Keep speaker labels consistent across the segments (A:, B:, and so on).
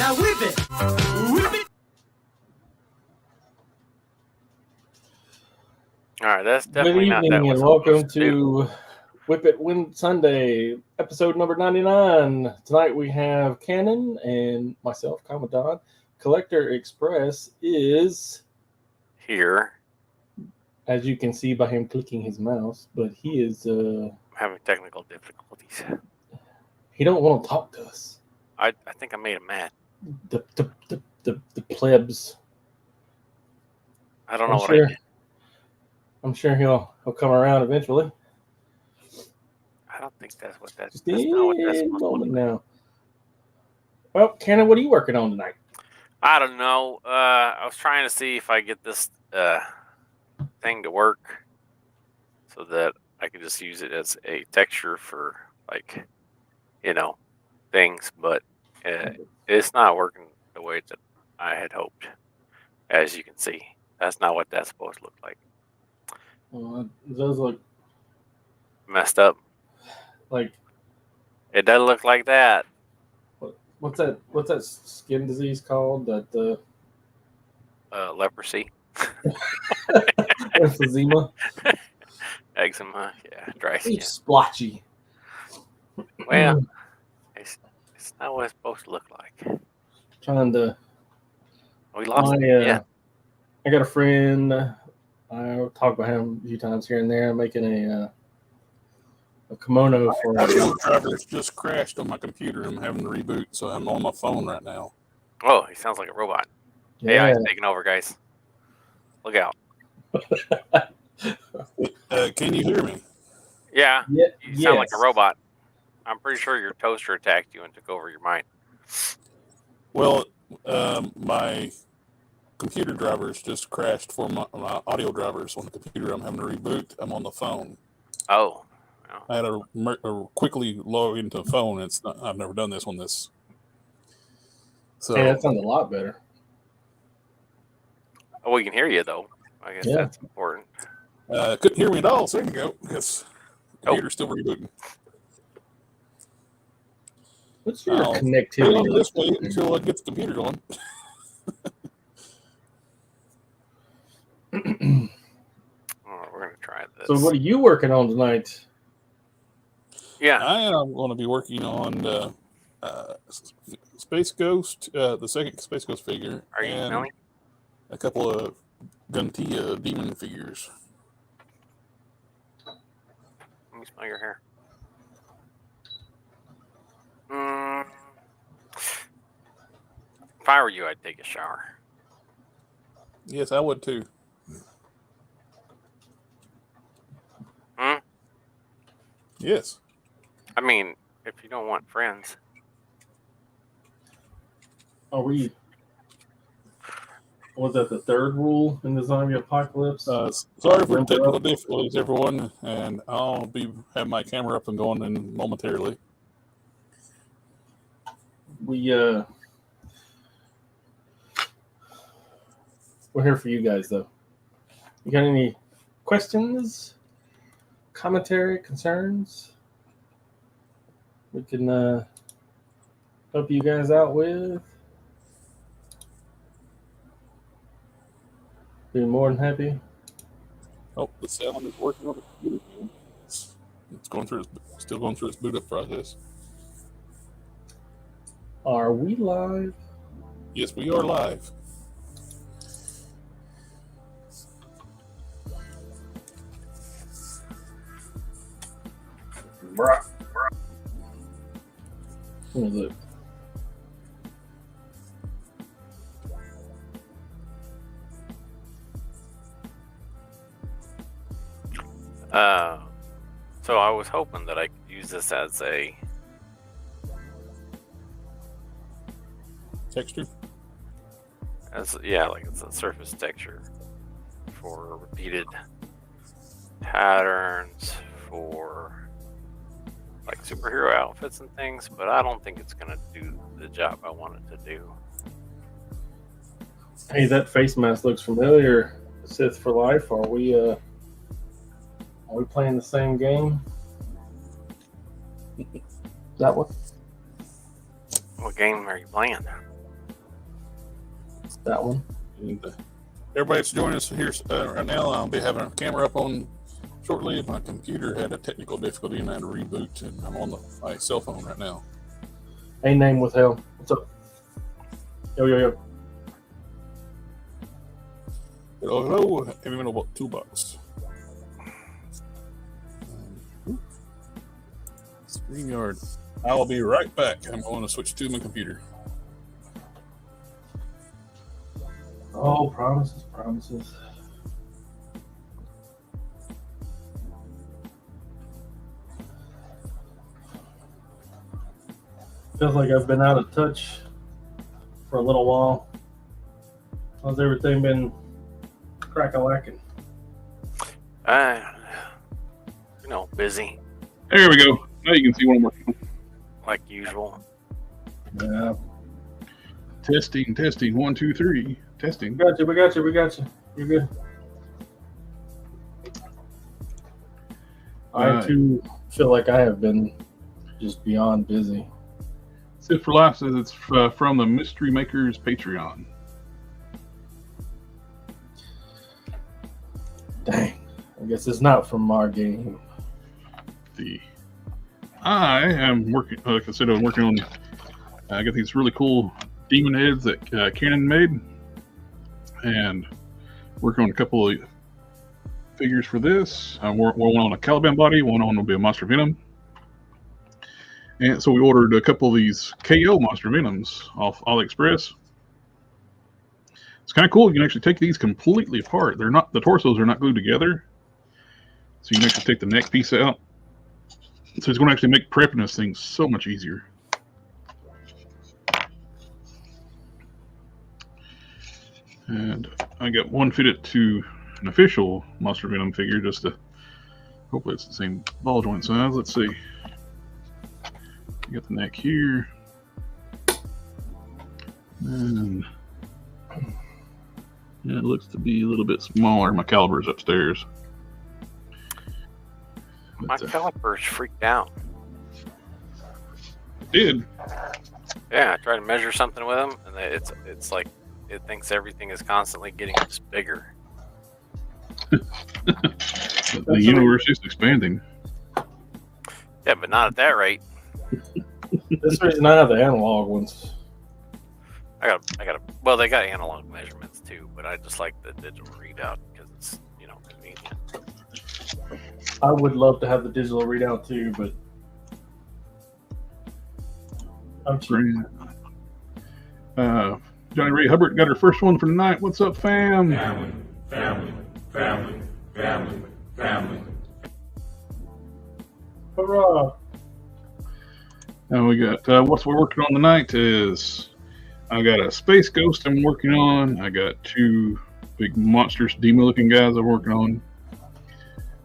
A: Now whip it! Whip it!
B: All right, that's definitely not that.
C: Good evening and welcome to WIP IT Sunday, episode number 99. Tonight we have Cannon and myself, Commandant. Collector Express is
B: here.
C: As you can see by him clicking his mouse, but he is
B: having technical difficulties.
C: He don't want to talk to us.
B: I think I made him mad.
C: The plebs.
B: I don't know what I did.
C: I'm sure he'll come around eventually.
B: I don't think that's what that's.
C: Just not what that's supposed to now. Well, Cannon, what are you working on tonight?
B: I don't know. I was trying to see if I get this thing to work so that I could just use it as a texture for, like, things, but it's not working the way that I had hoped. As you can see, that's not what that's supposed to look like.
C: Well, it does look
B: messed up.
C: Like
B: it doesn't look like that.
C: What's that skin disease called? That
B: leprosy.
C: Emphysema.
B: Eczema. Yeah, dry skin.
C: It's splotchy.
B: Well, it's not what it's supposed to look like.
C: Trying to.
B: We lost it. Yeah.
C: I got a friend. I'll talk about him a few times here and there. I'm making a kimono for
D: my audio driver's just crashed on my computer. I'm having to reboot, so I'm on my phone right now.
B: Oh, he sounds like a robot.
C: Yeah.
B: AI's taking over, guys. Look out.
D: Can you hear me?
B: Yeah. You sound like a robot. I'm pretty sure your toaster attacked you and took over your mind.
D: Well, my computer drivers just crashed for my audio drivers on the computer. I'm having to reboot. I'm on the phone.
B: Oh.
D: I had to quickly log into the phone. I've never done this on this. So
C: that sounds a lot better.
B: Oh, we can hear you though. I guess that's important.
D: Couldn't hear me at all a second ago because the computer's still rebooting.
C: What's your connectivity?
D: This way until I get the computer going.
B: We're gonna try this.
C: So, what are you working on tonight?
B: Yeah,
D: I am going to be working on Space Ghost, the second Space Ghost figure, and a couple of Guntia demon figures.
B: Let me smell your hair. If I were you, I'd take a shower.
D: Yes, I would too. Yes.
B: I mean, if you don't want friends.
C: Was that the third rule in the zombie apocalypse?
D: Sorry for technical difficulties, everyone, and I'll have my camera up and going momentarily.
C: We're here for you guys, though. You got any questions, commentary, concerns we can help you guys out with? Be more than happy.
D: Oh, the sound is working on the computer. It's still going through its boot up process.
C: Are we live?
D: Yes, we are live.
C: What is it?
B: So I was hoping that I could use this as a
D: texture.
B: Like it's a surface texture for repeated patterns for like superhero outfits and things, but I don't think it's gonna do the job I want it to do.
C: Hey, that face mask looks familiar. Sith for life. Are we playing the same game? That one?
B: What game are you playing?
C: that one.
D: And, everybody that's joining us here right now, I'll be having a camera up on shortly. My computer had a technical difficulty and I had to reboot, and I'm on my cell phone right now.
C: A name withheld. What's up? Yo.
D: Hello, heavy metal toolbox. StreamYard. I'll be right back. I'm going to switch to my computer.
C: Oh, promises. Feels like I've been out of touch for a little while. How's everything been crack-a-lacking?
B: Busy
D: There we go. Now you can see what I'm working on.
B: like usual.
C: Yeah.
D: Testing. 1, 2, 3. Testing.
C: We got you. You're good. I too feel like I have been just beyond busy.
D: Sit for Life says it's from the Mystery Makers Patreon.
C: Dang. I guess it's not from our game.
D: I am working, like I said, I'm working on, I got these really cool demon heads that Canon made, and working on a couple of figures for this. One on a Caliban body, one on will be a Monster Venom. And so we ordered a couple of these KO Monster Venoms off AliExpress. It's kind of cool. You can actually take these completely apart. The torsos are not glued together. So you can actually take the neck piece out. So it's going to actually make prepping this thing so much easier. And I got one fitted to an official Monster Venom figure just to, hopefully it's the same ball joint size. Let's see. You got the neck here. And yeah, it looks to be a little bit smaller. My caliber's upstairs.
B: My caliper's freaked out.
D: It did.
B: Yeah, I tried to measure something with them, and it's like it thinks everything is constantly getting just bigger.
D: The universe is expanding.
B: Yeah, but not at that rate.
C: This reason I have the analog ones.
B: Well, they got analog measurements too, but I just like the digital readout because it's convenient.
C: I would love to have the digital readout too, but I'm cheap.
D: Johnny Ray Hubbard got her first one for the night. What's up, fam?
A: Family.
C: Hurrah!
D: Now we got what we're working on tonight is I got a Space Ghost I'm working on. I got two big monstrous demon looking guys I'm working on.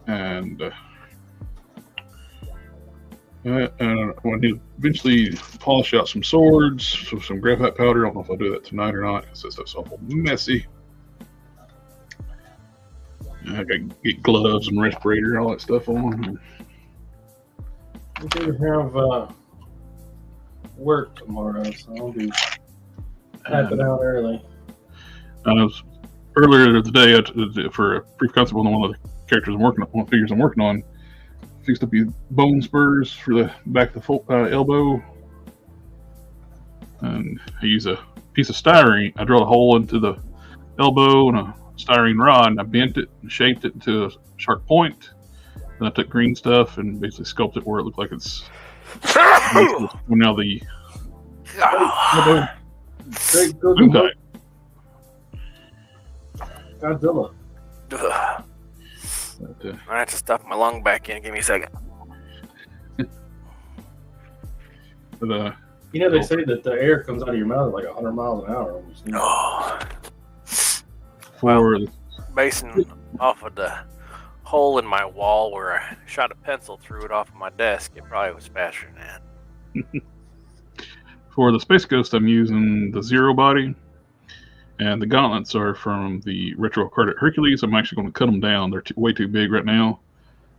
D: And I want to eventually polish out some swords with some graphite powder. I don't know if I'll do that tonight or not because that's awful messy. I got to get gloves and respirator and all that stuff on.
C: We do have work tomorrow, so I'll be tapping out early.
D: Earlier today, for a brief concept on one of the characters I'm working on, one of the figures I'm working on, fixed up these bone spurs for the back of the elbow, and I use a piece of styrene. I drilled a hole into the elbow and a styrene rod, and I bent it and shaped it into a sharp point. Then I took green stuff and basically sculpted it where it looked like it's now the elbow.
C: Great, good.
D: Boom tight.
C: Godzilla.
B: But, I have to stuff my lung back in. Give me a second.
D: But,
C: they say that the air comes out of your mouth at like 100 miles an hour.
B: Basing off of the hole in my wall where I shot a pencil through it off of my desk, it probably was faster than that.
D: For the Space Ghost, I'm using the Zero body, and the gauntlets are from the Retro Carded Hercules. I'm actually going to cut them down. They're way too big right now.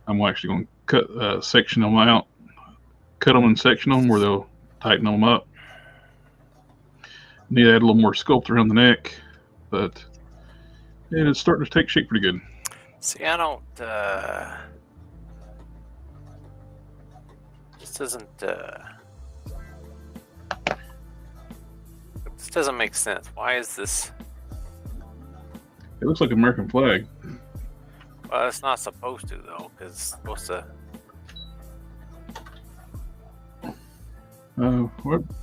D: I'm actually going to cut section them out, cut them and section them where they'll tighten them up. Need to add a little more sculpt around the neck. but it's starting to take shape pretty good.
B: See, I don't. This doesn't. This doesn't make sense. Why is this?
D: It looks like an American flag.
B: Well, it's not supposed to though, because it's supposed to.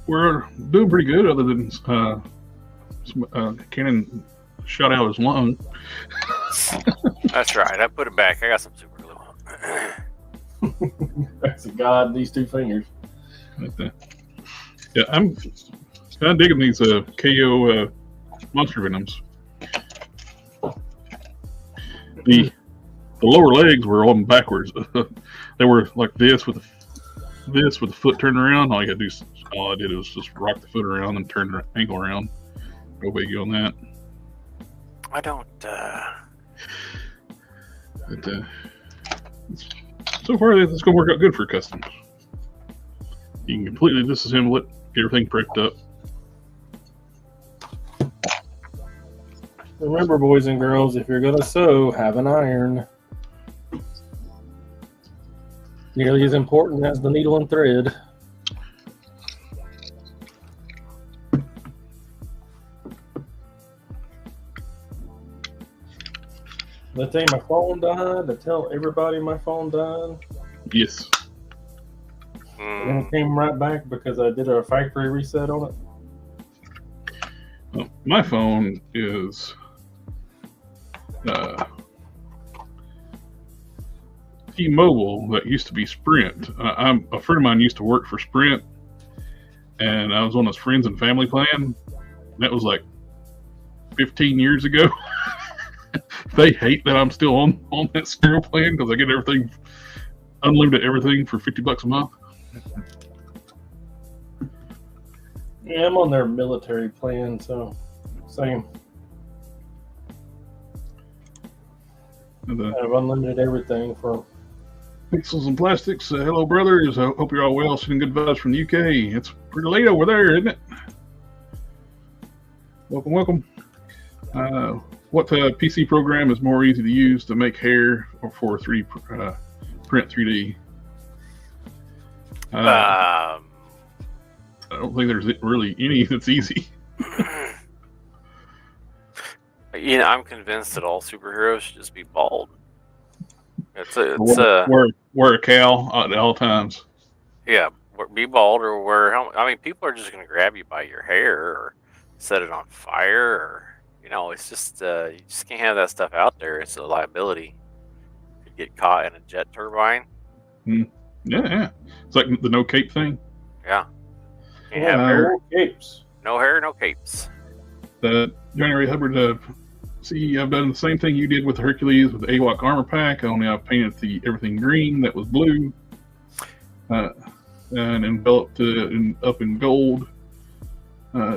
D: We're doing pretty good, other than Cannon shot out his lung.
B: That's right. I put it back. I got some super glue.
C: That's a god, these two fingers.
D: Yeah, I'm kind of digging these KO monster venoms. The lower legs were on backwards. They were like this with the foot turned around. All I did was just rock the foot around and turn the ankle around. No biggie on that.
B: I don't.
D: But, so far, it's going to work out good for customs. You can completely disassemble it, get everything prepped up.
C: Remember, boys and girls, if you're going to sew, have an iron. Nearly as important as the needle and thread. Did I tell you my phone died? Did I tell everybody my phone died?
D: Yes.
C: And then it came right back because I did a factory reset on it.
D: Well, my phone is T-Mobile that used to be Sprint. A friend of mine used to work for Sprint, and I was on his friends and family plan. That was like 15 years ago. They hate that I'm still on that stereo plan because I get everything, unlimited everything for $50 a month.
C: Yeah, I'm on their military plan, so same.
D: And,
C: I have unlimited everything from
D: Pixels and Plastics. Hello, brothers. I hope you're all well. Sending good vibes from the UK. It's pretty late over there, isn't it? Welcome, welcome. What PC program is more easy to use to make hair or for print 3D? I don't think there's really any that's easy.
B: I'm convinced that all superheroes should just be bald.
D: Wear a cowl at all times.
B: Yeah, be bald or wear helmet. I mean, people are just going to grab you by your hair or set it on fire, or it's just you just can't have that stuff out there. It's a liability. You could get caught in a jet turbine.
D: Yeah. It's like the no cape thing.
B: Yeah. Can't have hair.
C: no capes.
B: No hair, no capes.
D: January Hubbard. See, I've done the same thing you did with the Hercules with the AWOC armor pack. Only I've painted everything green that was blue, and enveloped it up in gold.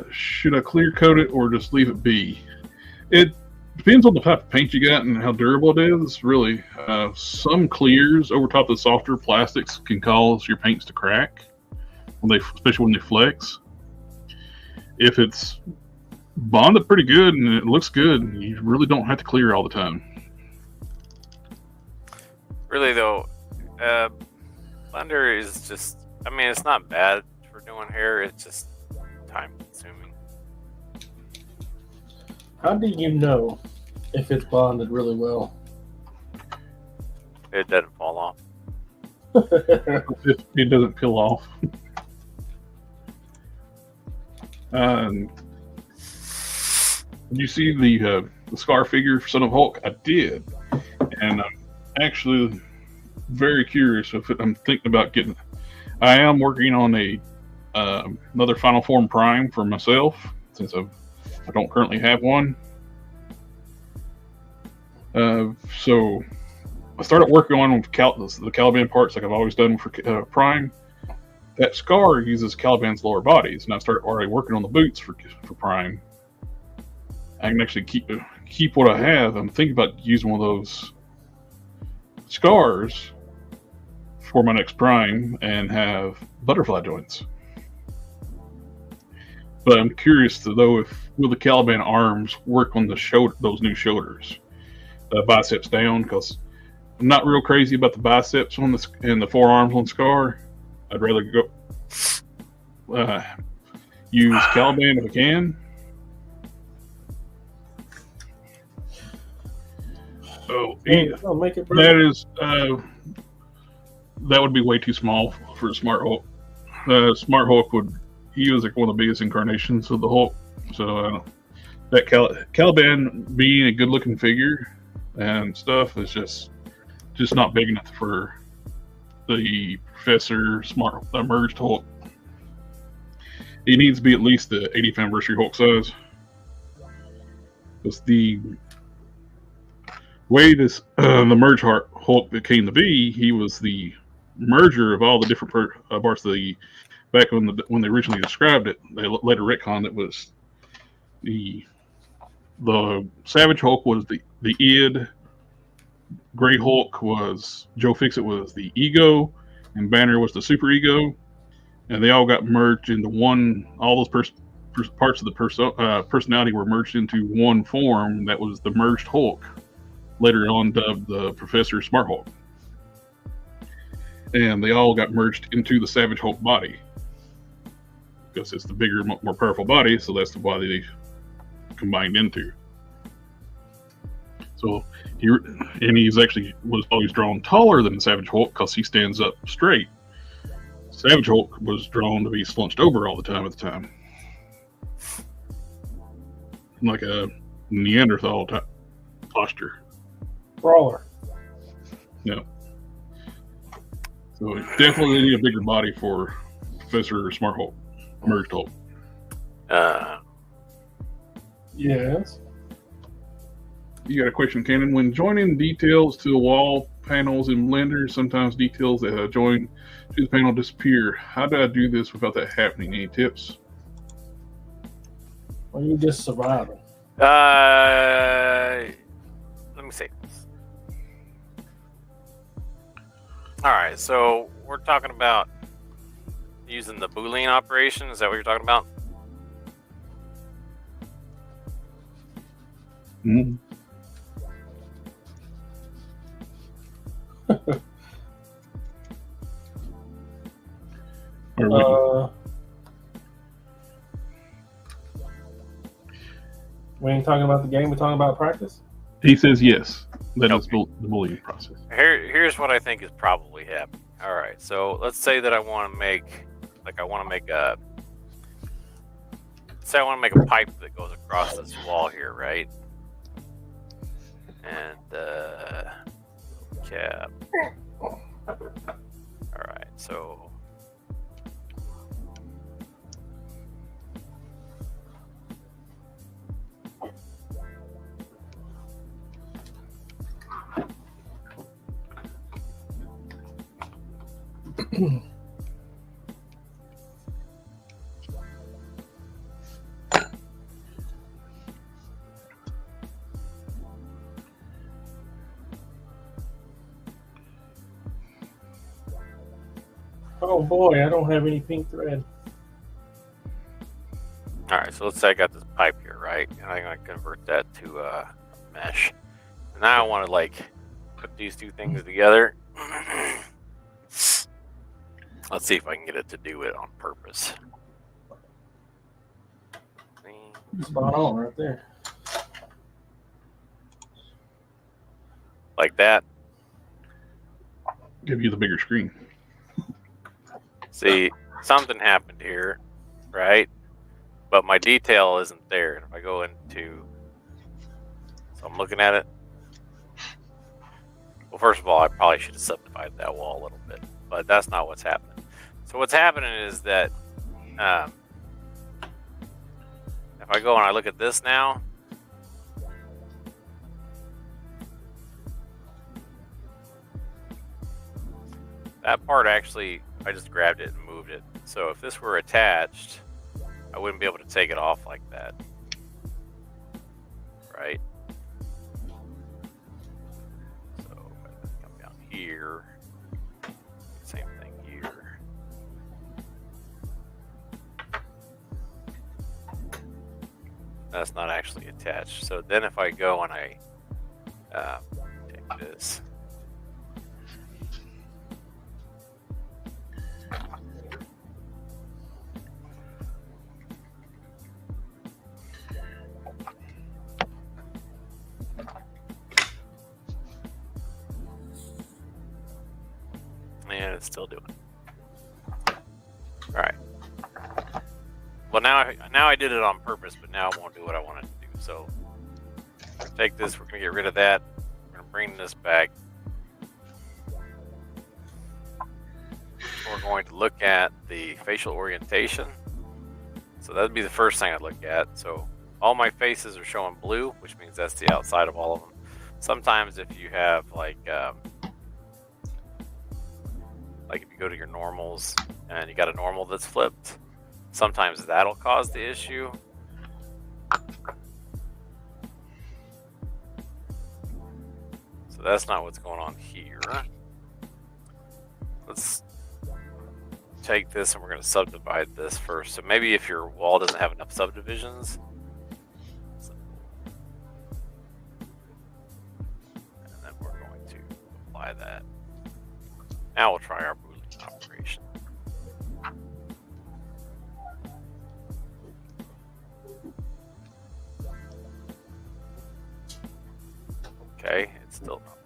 D: Should I clear coat it or just leave it be? It depends on the type of paint you got and how durable it is. Really, some clears over top of the softer plastics can cause your paints to crack especially when they flex. If it's bonded pretty good and it looks good, you really don't have to clear all the time.
B: Really though, blender is just, it's not bad for doing hair, it's just time consuming.
C: How do you know if it's bonded really well?
B: It doesn't fall off.
D: It doesn't peel off. Did you see the Scar figure for Son of Hulk? I did, and I'm actually very curious if I'm thinking about getting. I am working on another Final Form Prime for myself since I don't currently have one. So I started working on the Caliban parts like I've always done for Prime. That Scar uses Caliban's lower bodies, and I started already working on the boots for Prime. I can actually keep what I have. I'm thinking about using one of those Scars for my next Prime and have butterfly joints. But I'm curious to know if will the Caliban arms work on the shoulder, those new shoulders, biceps down? Because I'm not real crazy about the biceps on the and the forearms on Scar. I'd rather go use Caliban if I can. So
C: I'll make it,
D: that is that would be way too small for a Smart Hulk. Smart Hulk he was like one of the biggest incarnations of the Hulk. So that Caliban being a good-looking figure and stuff is just not big enough for the Professor merged Hulk. He needs to be at least the 80th anniversary Hulk size. Because the way this the merge Hulk that came to be, he was the merger of all the different parts of the back when they originally described it. They later retconned it was the Savage Hulk was the id, Gray Hulk was Joe Fixit was the ego, and Banner was the super ego, and they all got merged into one. All those parts of the personality were merged into one form that was the merged Hulk, later on dubbed the Professor Smart Hulk. And they all got merged into the Savage Hulk body because it's the bigger, more powerful body, so that's the body they combined into. So he's actually was always drawn taller than the Savage Hulk because he stands up straight. Savage Hulk was drawn to be slunched over all the time like a Neanderthal type posture.
C: Brawler.
D: Yeah. So definitely need a bigger body for Professor Smart Hulk, merged Hulk.
C: Yes.
D: You got a question, Cannon? When joining details to the wall panels in Blender, sometimes details that join to the panel disappear. How do I do this without that happening? Any tips?
C: Well, you just surviving.
B: Let me see. All right, so we're talking about using the Boolean operation. Is that what you're talking about?
D: Mm-hmm.
C: We ain't talking about the game. We're talking about practice.
D: He says yes. That is the Boolean process.
B: Here's what I think is probably happening. All right, so let's say that I want to make a pipe that goes across this wall here, right? And cap. All right, so
C: Oh boy, I don't have any pink thread.
B: all right, so let's say I got this pipe here, right? And I'm gonna convert that to mesh. And now I want to put these two things together. Let's see if I can get it to do it on purpose.
C: Spot on right there.
B: Like that.
D: Give you the bigger screen.
B: See, something happened here, right? But my detail isn't there. If I go into, so I'm looking at it. Well, first of all, I probably should have subdivided that wall a little bit, but that's not what's happening. So what's happening is that if I go and I look at this now, that part actually, I just grabbed it and moved it. So if this were attached, I wouldn't be able to take it off like that. Right? So if I come down here, same thing here. That's not actually attached. So then if I go and I take this. And it's still doing it. All right. Well, now I did it on purpose, but now it won't do what I wanted to do. So we're gonna take this. We're gonna get rid of that. We're gonna bring this back. We're going to look at the facial orientation. So that'd be the first thing I'd look at. So all my faces are showing blue, which means that's the outside of all of them. Sometimes if you have like if you go to your normals and you got a normal that's flipped, sometimes that'll cause the issue. So that's not what's going on here. Let's take this and we're going to subdivide this first. So maybe if your wall doesn't have enough subdivisions, and then we're going to apply that. Now we'll try our Boolean operation. Okay, it's still not.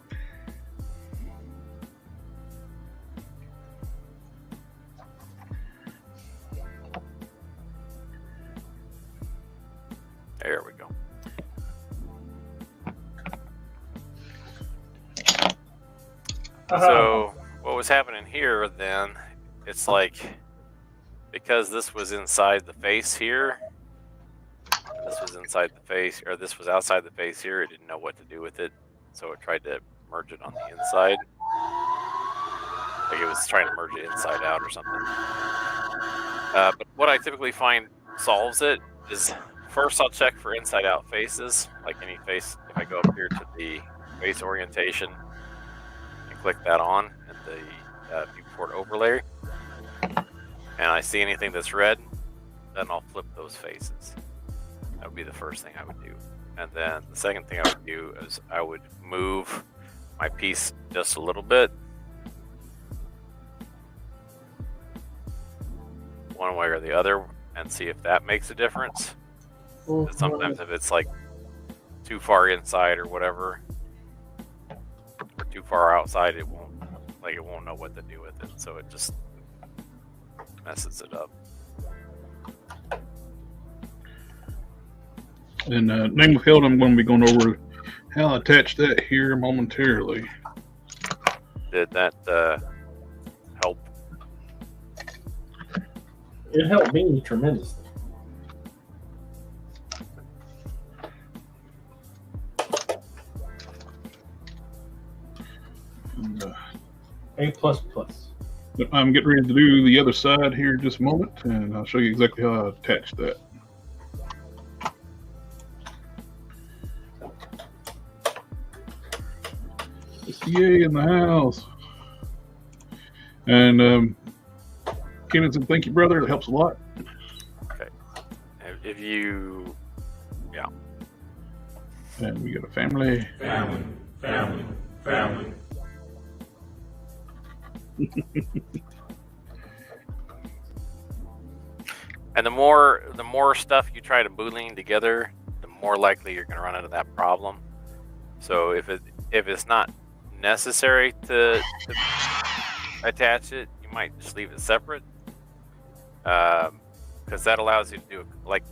B: There we go. So what was happening here then, it's like, because this was inside the face here, this was inside the face, or this was outside the face here, it didn't know what to do with it, so it tried to merge it on the inside. Like it was trying to merge it inside out or something. But what I typically find solves it is, first I'll check for inside out faces, like any face. If I go up here to the face orientation and click that on in the viewport overlay, and I see anything that's red, then I'll flip those faces. That would be the first thing I would do. And then the second thing I would do is I would move my piece just a little bit, one way or the other, and see if that makes a difference. Sometimes if it's like too far inside or whatever, or too far outside, it won't know what to do with it, so it just messes it up.
D: And name withheld, I'm going to be going over how I attach that here momentarily.
B: Did that help?
C: It helped me tremendously.
D: And,
C: A++.
D: I'm getting ready to do the other side here in just a moment, and I'll show you exactly how I attach that. Yay in the house. And Kenan said, thank you, brother. It helps a lot.
B: Okay. If you, yeah.
D: And we got a family.
A: Family.
B: And the more stuff you try to Boolean together, the more likely you're going to run into that problem. So if it's not necessary to attach it, you might just leave it separate, because that allows you to do, like,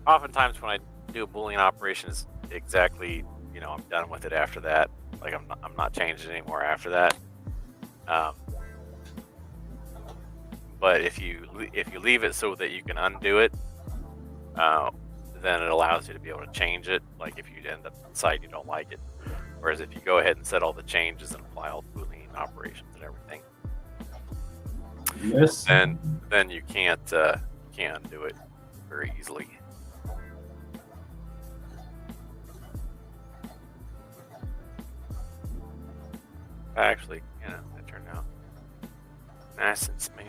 B: oftentimes when I do a Boolean operation, is exactly, I'm done with it after that. Like I'm not changing anymore after that. But if you leave it so that you can undo it, then it allows you to be able to change it. Like if you end up deciding you don't like it, whereas if you go ahead and set all the changes and apply all the Boolean operations and everything,
C: Yes.
B: then you can't undo it very easily. Actually, that turned out nice and smooth.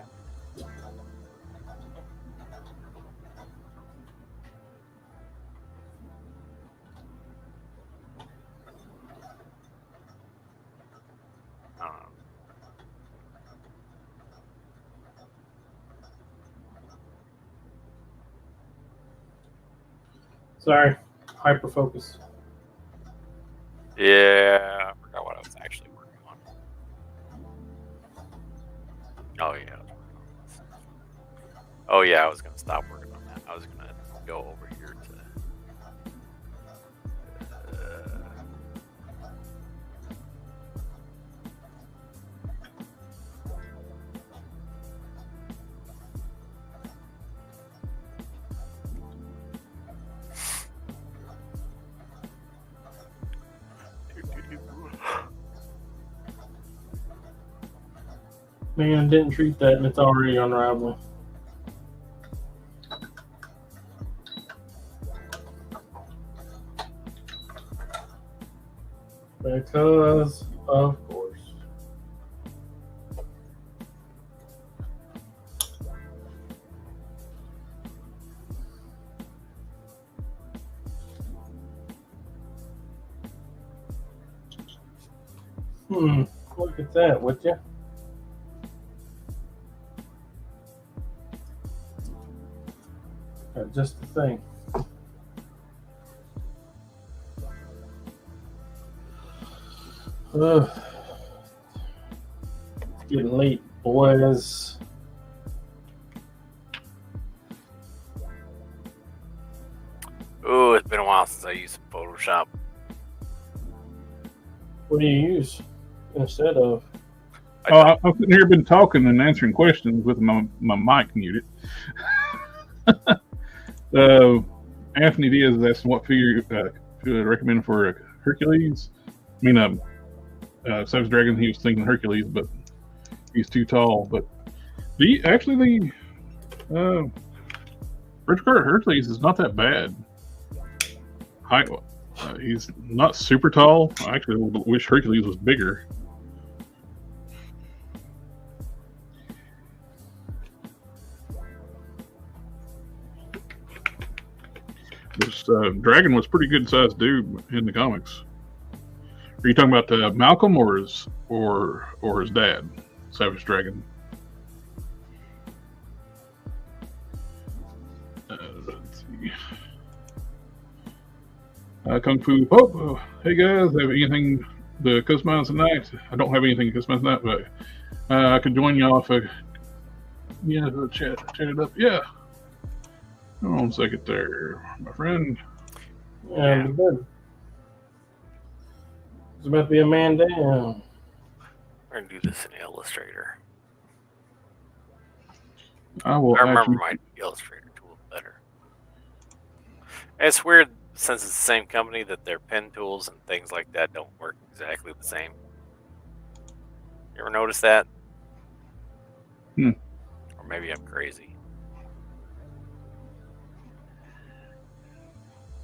C: Sorry, hyper focus.
B: Yeah, I forgot what I was actually working on. Oh yeah. Oh yeah, I was gonna stop working on that. I was gonna go over here to.
C: Man, didn't treat that and it's already unraveling. Because, of course. Look at that, would you? Just the thing. Ugh. It's getting late, boys.
B: Ooh, it's been a while since I used Photoshop.
C: What do you use instead of?
D: I've sitting here been talking and answering questions with my mic muted. Anthony Diaz is asking what figure should I recommend for Hercules. I mean, Savage Dragon, he was thinking Hercules, but he's too tall. But the Red Card Hercules is not that bad. Height, he's not super tall. I actually wish Hercules was bigger. This Dragon was a pretty good sized dude in the comics. Are you talking about Malcolm or his dad, Savage Dragon? Let's see. Kung Fu Pope. Hey guys, have anything to customize tonight? I don't have anything to customize tonight, but I could join y'all if chat it up. Yeah. Hold on a second there, my friend.
C: Yeah, good. It's about to be a man down.
B: We're gonna do this in Illustrator.
D: I
B: remember my Illustrator tool better. It's weird since it's the same company that their pen tools and things like that don't work exactly the same. You ever notice that? Or maybe I'm crazy.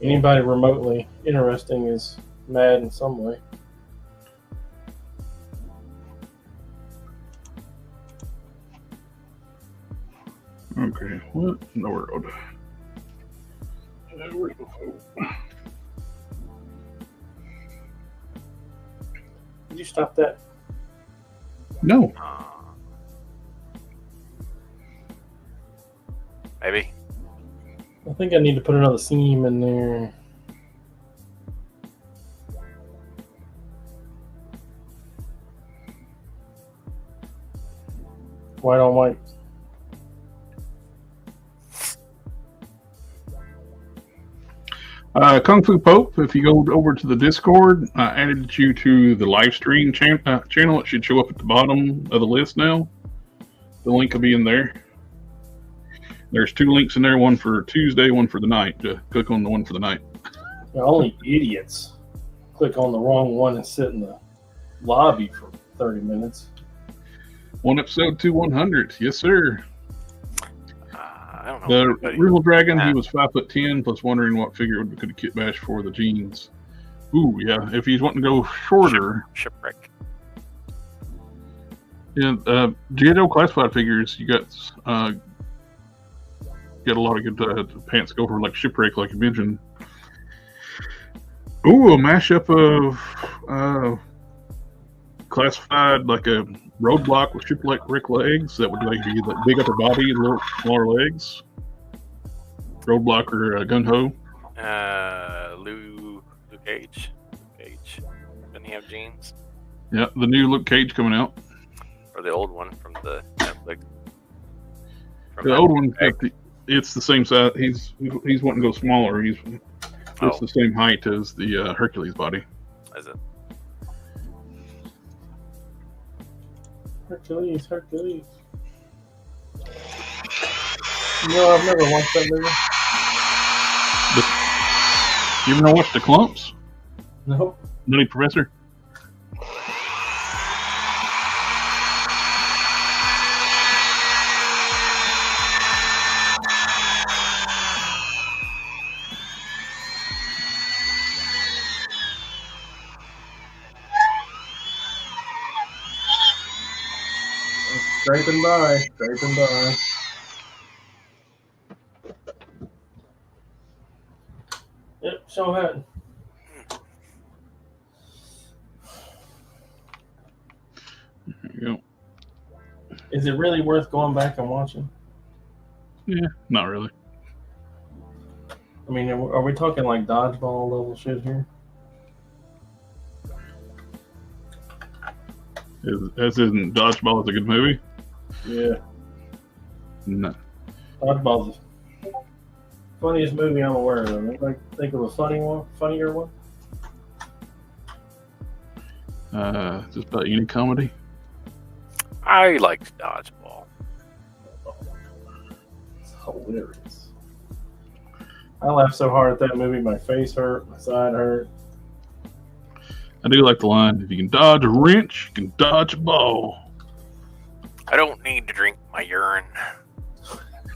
C: Anybody remotely interesting is mad in some way.
D: Okay, what in the world?
C: Did you stop that?
D: No.
B: Maybe.
C: I think I need to put another seam in there. White on white.
D: Kung Fu Pope, if you go over to the Discord, I added you to the live stream channel. It should show up at the bottom of the list now. The link will be in there. There's 2 links in there, one for Tuesday, one for the night. Click on the one for the night.
C: Yeah, only idiots click on the wrong one and sit in the lobby for 30 minutes.
D: One episode to 100. Yes, sir.
B: I don't know.
D: The Real Dragon, he was 5'10", plus wondering what figure could Kit Bash for the jeans. Ooh, yeah. If he's wanting to go shorter.
B: Shipwreck.
D: Yeah, G.I. classified figures, you got a lot of good pants go for like Shipwreck, like you mentioned. Ooh, a mashup of classified, like a Roadblock with Shipwreck legs. That would like be the big upper body, little smaller legs. Roadblock or Gung Ho.
B: Luke Cage. Didn't he have jeans?
D: Yeah, the new Luke Cage coming out.
B: Or the old one from the Netflix? From
D: The
B: that
D: old one,
B: bag?
D: it's the same size. He's wanting to go smaller. It's the same height as the Hercules body.
B: Is it?
C: Hercules. No, I've never watched that movie.
D: You ever watch The Clumps?
C: Nope.
D: Nutty Professor?
C: Scraping by. Yep, show that.
D: There you go.
C: Is it really worth going back and watching?
D: Yeah, not really.
C: I mean, are we talking like dodgeball level shit here?
D: As isn't Dodgeball is a good movie?
C: Yeah.
D: No.
C: Dodgeball's the funniest movie I'm aware of. Anybody think of a funnier one?
D: Just about any comedy.
B: I liked Dodgeball.
C: It's hilarious. I laughed so hard at that movie, my face hurt, my side hurt.
D: I do like the line, if you can dodge a wrench, you can dodge a ball.
B: I don't need to drink my urine,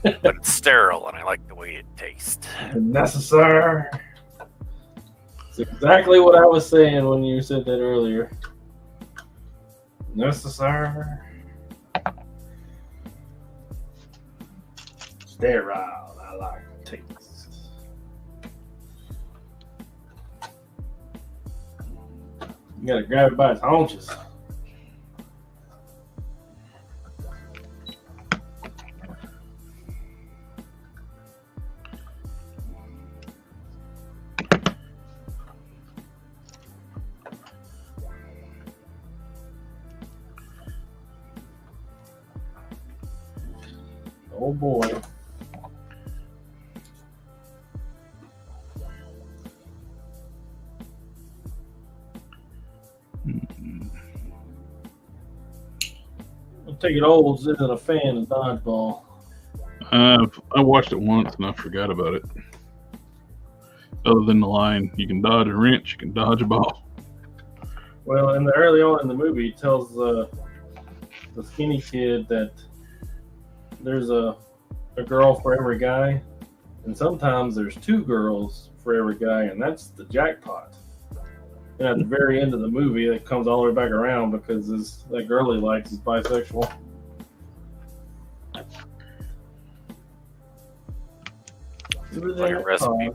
B: but it's sterile and I like the way it tastes.
C: Necessary. It's exactly what I was saying when you said that earlier. Necessary. Sterile. I like the taste. You gotta grab it by its haunches. Oh boy. I take it Olds isn't a fan of dodgeball.
D: I watched it once and I forgot about it. Other than the line, you can dodge a wrench, you can dodge a ball.
C: Well, in the early on in the movie, it tells the skinny kid that there's a girl for every guy, and sometimes there's two girls for every guy, and that's the jackpot. And at the very end of the movie, it comes all the way back around because that girl he likes is bisexual.
B: Seems like a recipe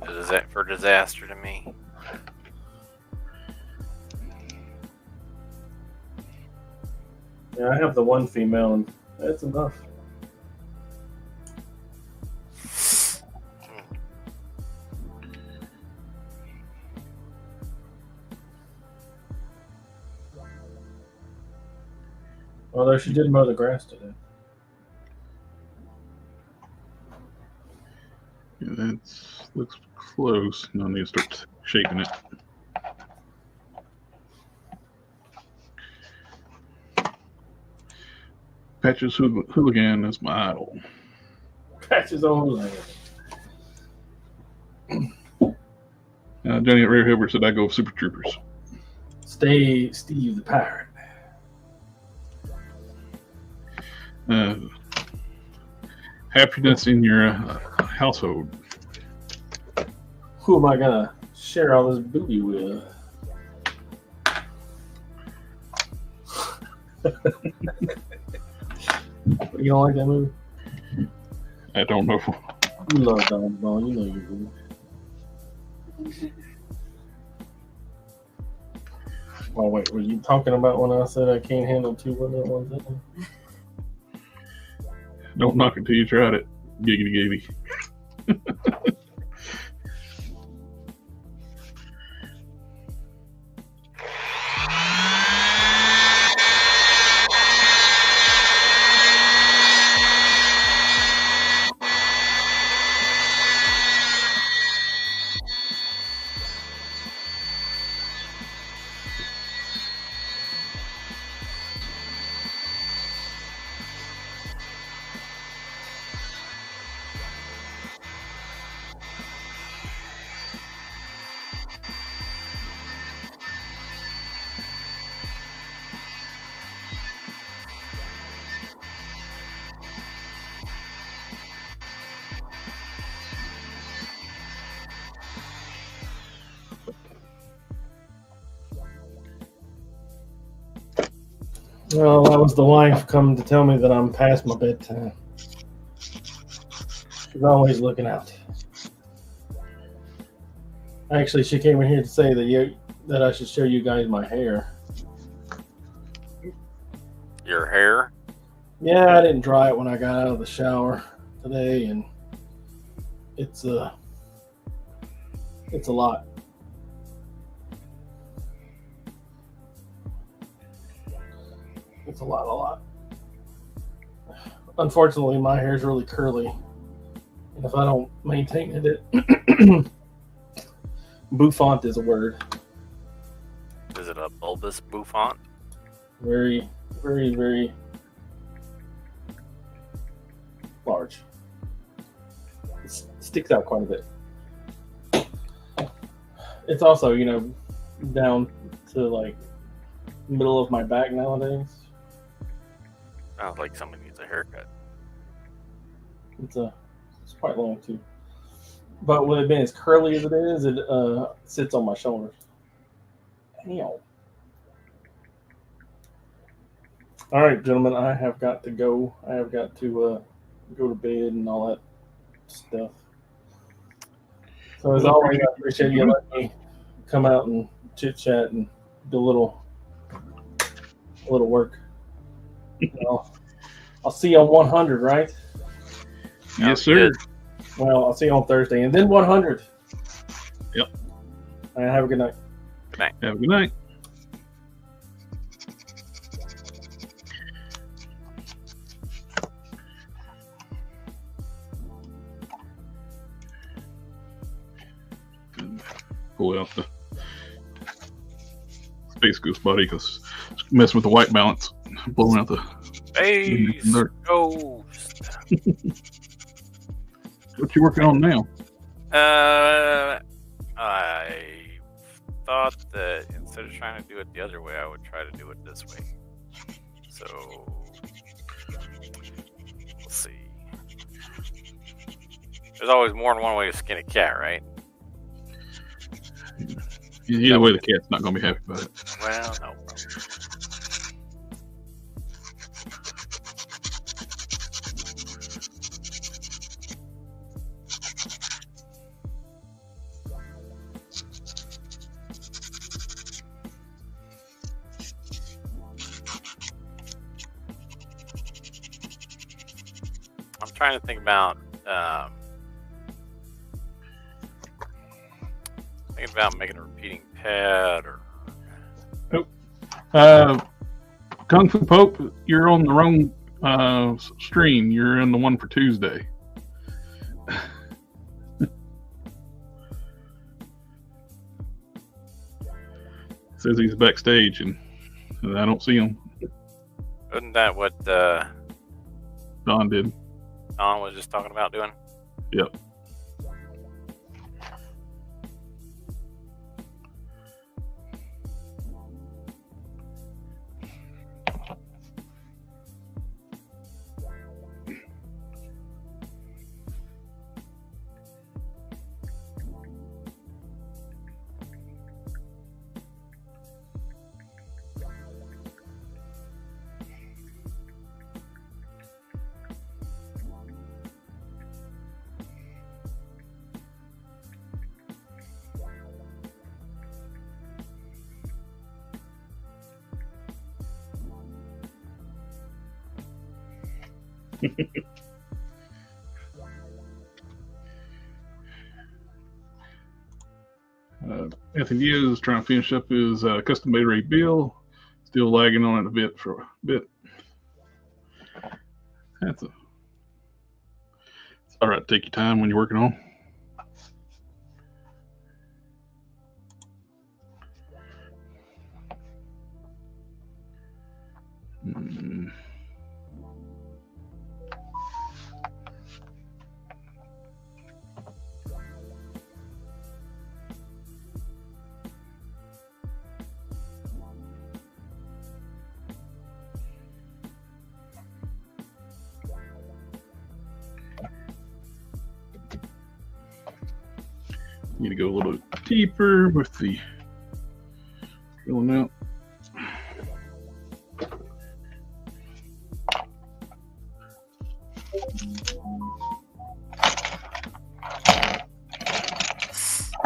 B: for disaster to me.
C: Yeah, I have the one female, and that's enough. Although she did mow the grass today.
D: Yeah, that looks close. No need to start shaping it. Patches Hooligan is my idol.
C: Patches old land.
D: Johnny at Rare Hilbert said I go with Super Troopers.
C: Stay Steve the Pirate.
D: Happiness in your household.
C: Who am I gonna share all this booty with? You don't like that movie?
D: I don't know.
C: You love dodgeball. You know you do. Oh wait, were you talking about when I said I can't handle two women at one time?
D: Don't knock it till you tried it. Giggity giggity.
C: Well, that was the wife coming to tell me that I'm past my bedtime. She's always looking out. Actually, she came in here to say that I should show you guys my hair.
B: Your hair?
C: Yeah, I didn't dry it when I got out of the shower today, and it's a lot. It's a lot. Unfortunately, my hair is really curly, and if I don't maintain it, bouffant is a word.
B: Is it a bulbous bouffant?
C: Very, very, very large. It sticks out quite a bit. It's also, down to like middle of my back nowadays.
B: Sounds like someone needs a haircut.
C: It's quite long too. But with it being as curly as it is, it sits on my shoulders. Damn. All right, gentlemen, I have got to go. I have got to go to bed and all that stuff. So as always, I appreciate you letting me come out and chit chat and do a little work. Well, I'll see you on 100, right?
D: Yes, sir.
C: Well, I'll see you on Thursday, and then 100.
D: Yep.
C: All right, have a good night.
B: Good night.
D: Have a good night. Pull out the Space Goose buddy because messing with the white balance, blowing out the
B: Aves Ghost.
D: What you working on now?
B: I thought that instead of trying to do it the other way, I would try to do it this way. So, let's see. There's always more than one way to skin a cat, right?
D: Either way, the cat's not going to be happy about it.
B: Well, no. I'm trying to think about making a repeating pad or
D: Kung Fu Pope, you're on the wrong stream. You're in the one for Tuesday. Says he's backstage and I don't see him.
B: Isn't that what
D: Don did.
B: Don was just talking about doing?
D: Yep. Anthony Diaz is trying to finish up his custom made ray bill. Still lagging on it a bit for a bit. It's all right. Take your time when you're working on. Need to go a little deeper with the drilling out.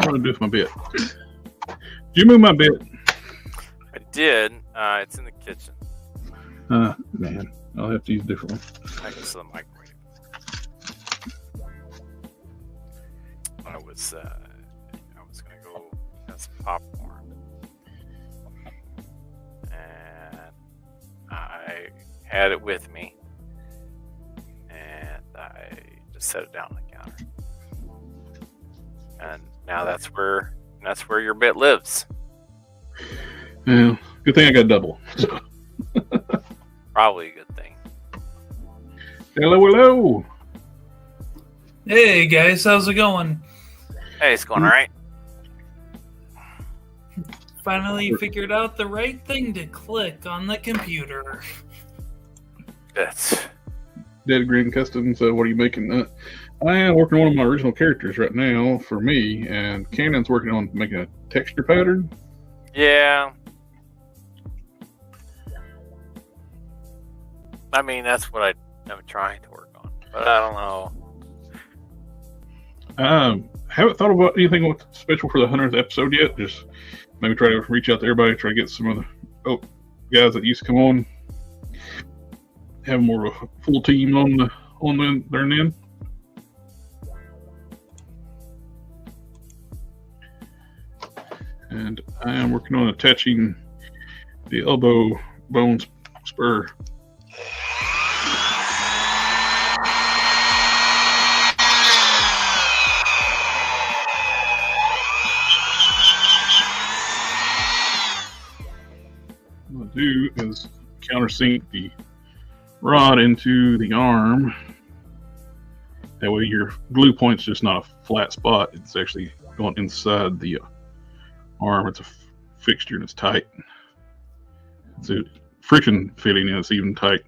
D: want to do with my bit? Did you move my bit?
B: I did. It's in the kitchen.
D: Man, I'll have to use a different one.
B: Next to the microwave. I was gonna go get some popcorn, and I had it with me, and I just set it down on the counter. And now that's where your bit lives.
D: Yeah, good thing I got double. So.
B: Probably a good thing.
D: Hello.
A: Hey guys, how's it going?
B: Hey, it's going all right.
A: Finally figured out the right thing to click on the computer.
B: That's
D: Dead Green Customs. What are you making? I am working on one of my original characters right now for me, and Cannon's working on making a texture pattern.
B: yeah. I mean, that's what I'm trying to work on, but I don't know.
D: Haven't thought about anything special for the 100th episode yet. Just maybe try to reach out to everybody, try to get some of the guys that used to come on, have more of a full team on there and then. And I am working on attaching the elbow bone spur. What I'll do is countersink the rod into the arm. That way your glue point's just not a flat spot. It's actually going inside the arm. It's a fixture and it's tight. It's a friction fitting and it's even tight.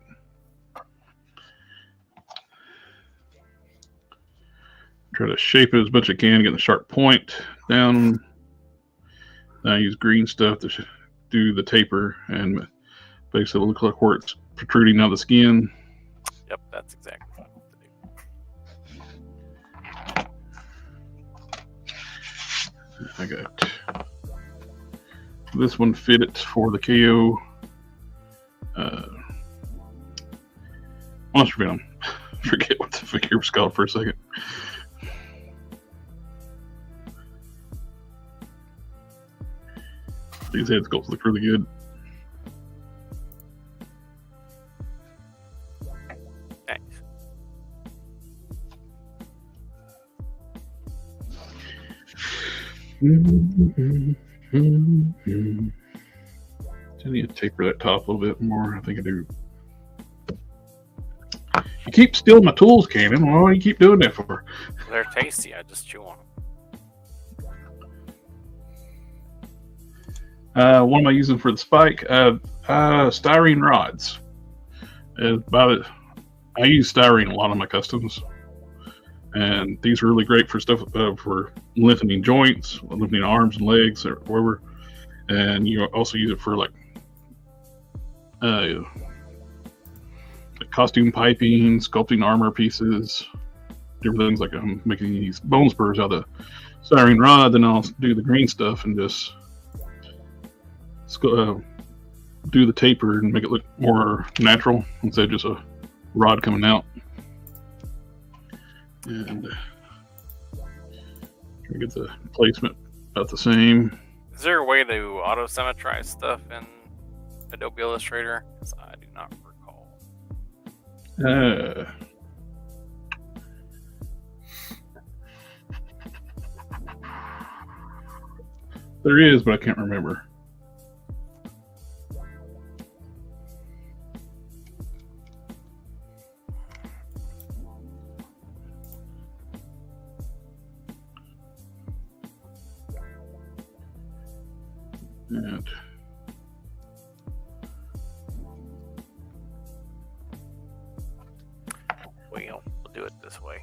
D: Try to shape it as much as I can, get the sharp point down. Then I use green stuff to do the taper and basically look like where it's protruding out of the skin.
B: Yep, that's exactly what I want to do.
D: I got this one fitted for the KO monster venom. Forget what the figure was called for a second. These head sculpts look really good.
B: Thanks.
D: I need to taper that top a little bit more. I think I do. You keep stealing my tools, Cannon. Why do you keep doing that for?
B: They're tasty. I just chew on them.
D: What am I using for the spike? Styrene rods. I use styrene a lot on my customs, and these are really great for stuff for lengthening joints, lengthening arms and legs, or whatever. And you also use it for like costume piping, sculpting armor pieces, different things. Like I'm making these bone spurs out of the styrene rod, then I'll do the green stuff and just do the taper and make it look more natural instead of just a rod coming out. And try to get the placement about the same.
B: Is there a way to auto-symmetrize stuff in Adobe Illustrator? Because I do not recall.
D: There is, but I can't remember. And
B: We'll do it this way.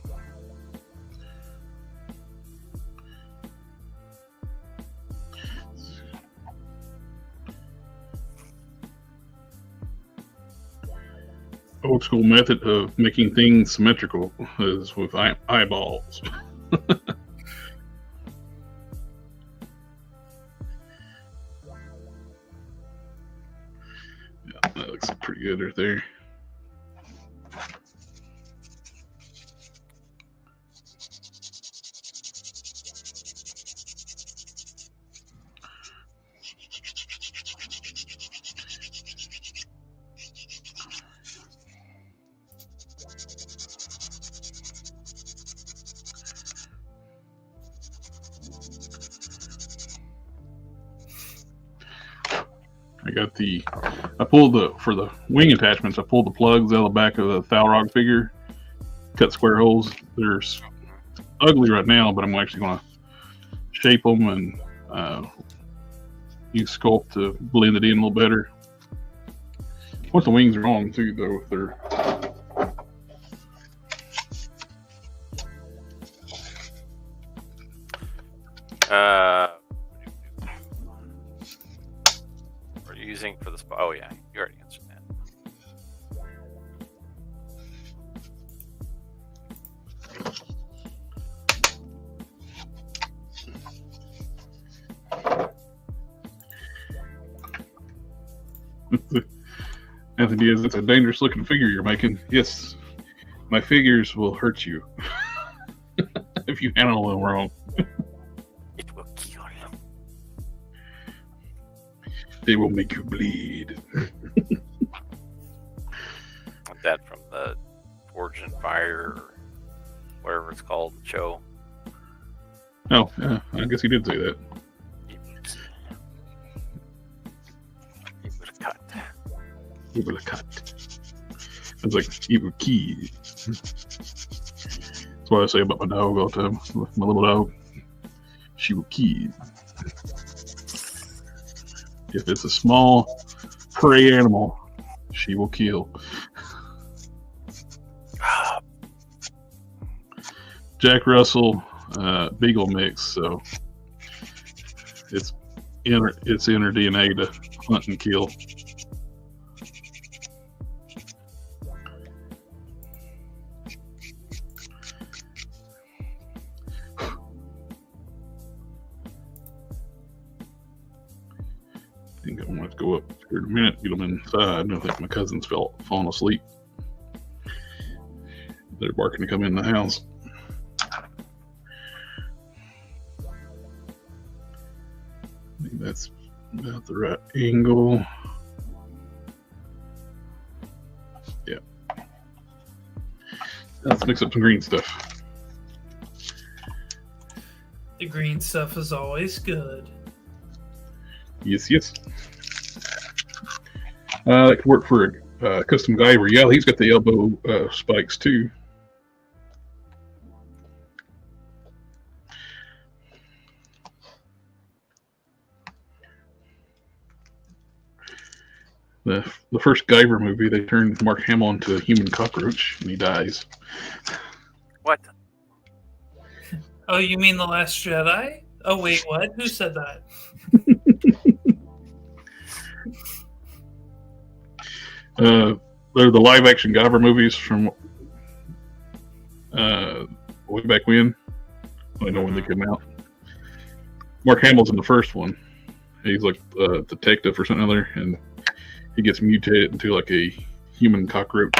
D: old school method of making things symmetrical is with eyeballs. pretty good right there. I pulled for the wing attachments, I pulled the plugs out of the back of the Thalrog figure, cut square holes. They're ugly right now, but I'm actually going to shape them and use Sculpt to blend it in a little better. Once the wings are on too, though, if they're
B: what are you using for the spot? Oh yeah, you already answered that.
D: Anthony Diaz, it's a dangerous looking figure you're making. Yes, my figures will hurt you if you handle them wrong.
B: It will kill you.
D: They will make you bleed.
B: That from the Forge and Fire, or whatever it's called, the show.
D: Oh, yeah, I guess he did say that.
B: It will cut.
D: It will cut. It's like evil key. That's what I say about my dog all the time. My little dog. She will key. If it's a small prey animal, she will kill. Jack Russell Beagle mix, so it's in her DNA to hunt and kill. I think I'm going to go up here in a minute, get them inside. I think my cousin's fallen asleep. They're barking to come in the house. I think that's about the right angle. Yeah. Let's mix up some green stuff.
A: The green stuff is always good.
D: Yes. That could work for a custom Guyver. Yeah, he's got the elbow spikes too. The first Guyver movie, they turned Mark Hamill into a human cockroach, and he dies.
B: What?
A: Oh, you mean The Last Jedi? Oh, wait, what? Who said that?
D: They're the live-action Guyver movies from way back when. I don't know when they came out. Mark Hamill's in the first one. He's like a detective or something other, and he gets mutated into like a human cockroach.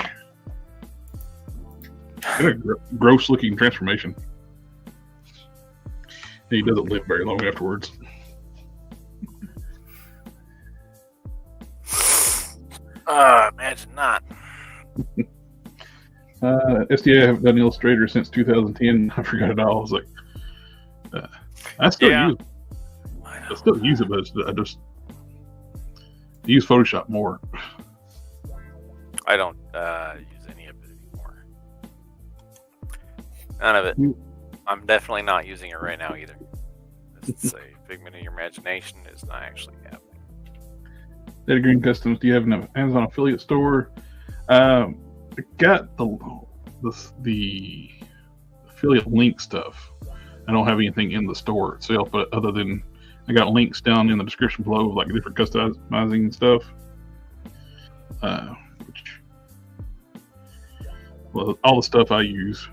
D: What a gross-looking transformation. He doesn't live very long afterwards.
B: Imagine not.
D: SDA, I haven't done Illustrator since 2010. I forgot it all. I was like, I still use it. I still use it, but I just use Photoshop more.
B: I don't use any of it anymore. None of it. I'm definitely not using it right now either. It's a figment of your imagination. It's not actually happening.
D: Data Green Customs, do you have an Amazon affiliate store? I got the affiliate link stuff. I don't have anything in the store itself, but other than I got links down in the description below of like different customizing stuff. All the stuff I use,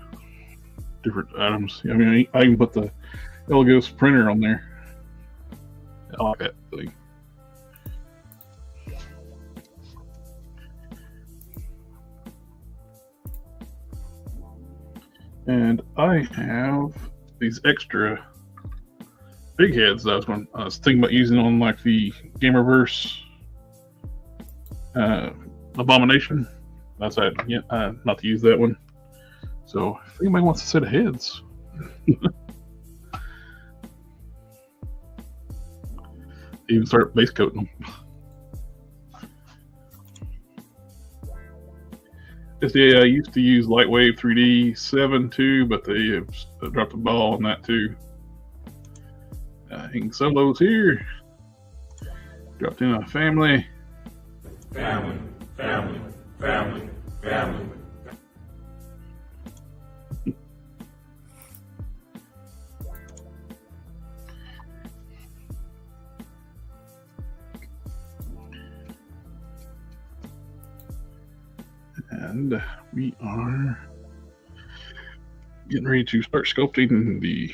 D: different items. I mean, I even put the Elgos printer on there. I like that thing. And I have these extra big heads that I was thinking about using on like the Gamerverse Abomination. That's not to use that one. So if anybody wants a set of heads, even start base coating them. I used to use Lightwave 3D 7 too, but they have dropped the ball on that too. Hanging solos here. Dropped in a family.
E: Family.
D: And we are getting ready to start sculpting the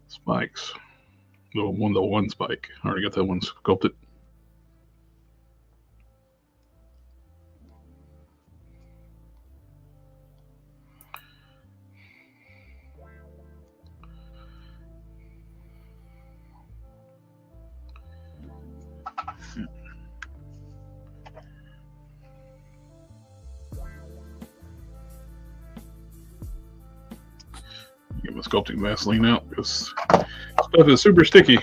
D: spikes. The one spike. I already got that one sculpted. Get my sculpting Vaseline out because stuff is super sticky.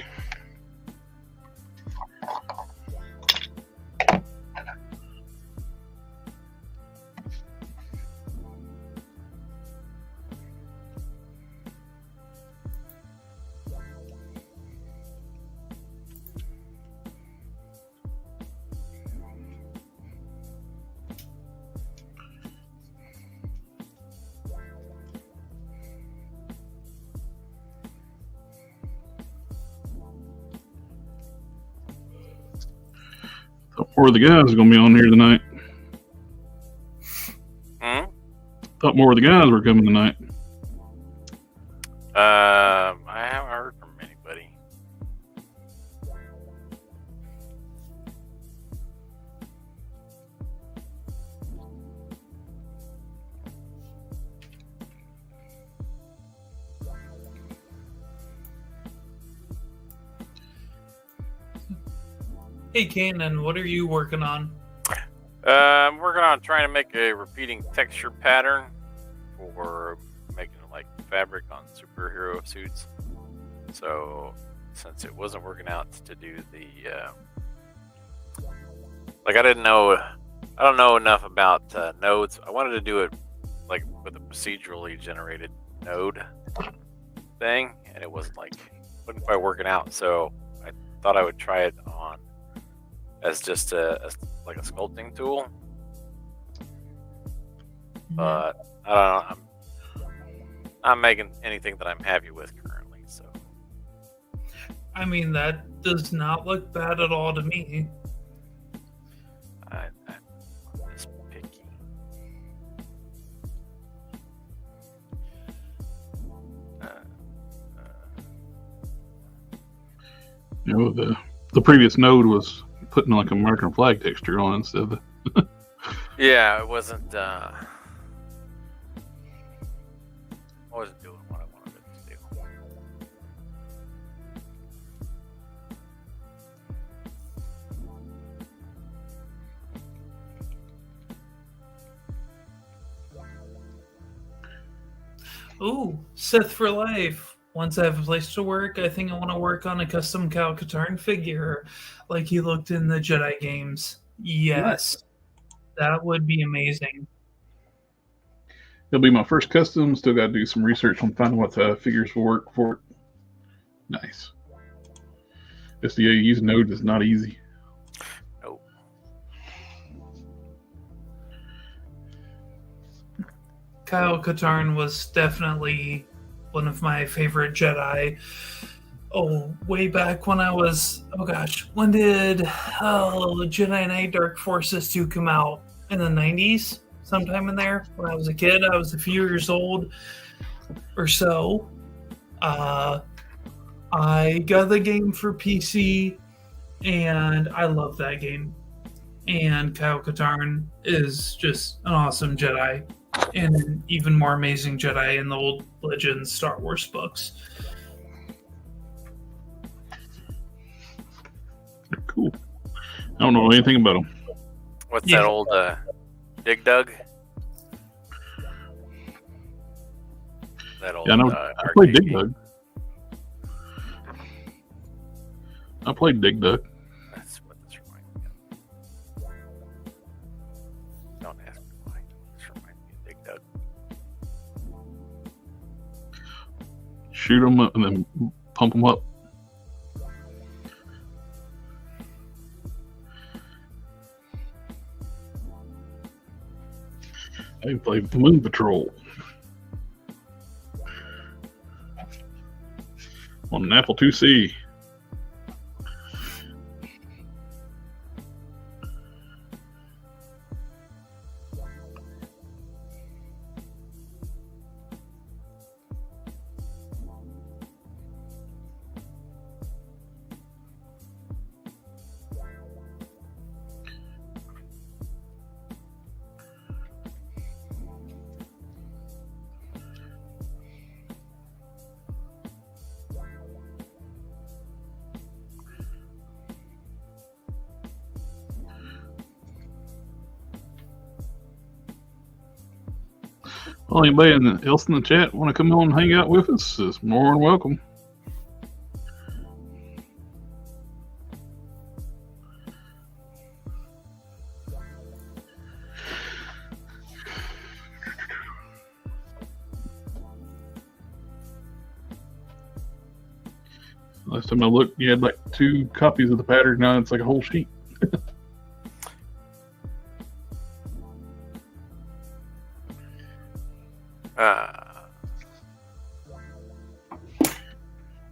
D: More of the guys are going to be on here tonight. Thought more of the guys were coming tonight.
B: I haven't heard from anybody.
A: Hey, Kanan, what are you working on?
B: I'm working on trying to make a repeating texture pattern for making like fabric on superhero suits. So since it wasn't working out to do the like I don't know enough about nodes. I wanted to do it like with a procedurally generated node thing, and it wasn't quite working out. So I thought I would try it on as just like a sculpting tool. But I don't know. I'm not making anything that I'm happy with currently. So
A: I mean, that does not look bad at all to me.
B: I'm just picky.
D: You know, the previous node was putting like an American flag texture on instead of the
B: Yeah, it wasn't. I wasn't doing what I wanted it to do.
A: Ooh, Sith for life. Once I have a place to work, I think I want to work on a custom Cal Katarn figure like he looked in the Jedi games. Yes. That would be amazing.
D: It'll be my first custom. Still got to do some research on finding what figures will work for it. Nice. SDA using node is not easy.
B: Nope.
A: Kyle Katarn was definitely one of my favorite Jedi. Oh, way back when I was, when did Jedi Knight Dark Forces 2 come out? In the 90s? Sometime in there? When I was a kid, I was a few years old or so. I got the game for PC, and I love that game. and Kyle Katarn is just an awesome Jedi, and an even more amazing Jedi in the old Legends Star Wars books.
D: Cool. I don't know anything about them.
B: What's
A: Yeah.
B: that old Dig Dug? That old
D: Yeah, I know. I played
B: arcade
D: Dig
B: game.
D: Dug. I played Dig Dug.
B: That's what this reminds me of. Don't ask me why. This reminds me of Dig Dug.
D: Shoot them up and then pump them up. I played Moon Patrol on an Apple IIc. Well, anybody else in the chat want to come on and hang out with us is more than welcome. Last time I looked, you had like 2 copies of the pattern. Now it's like a whole sheet.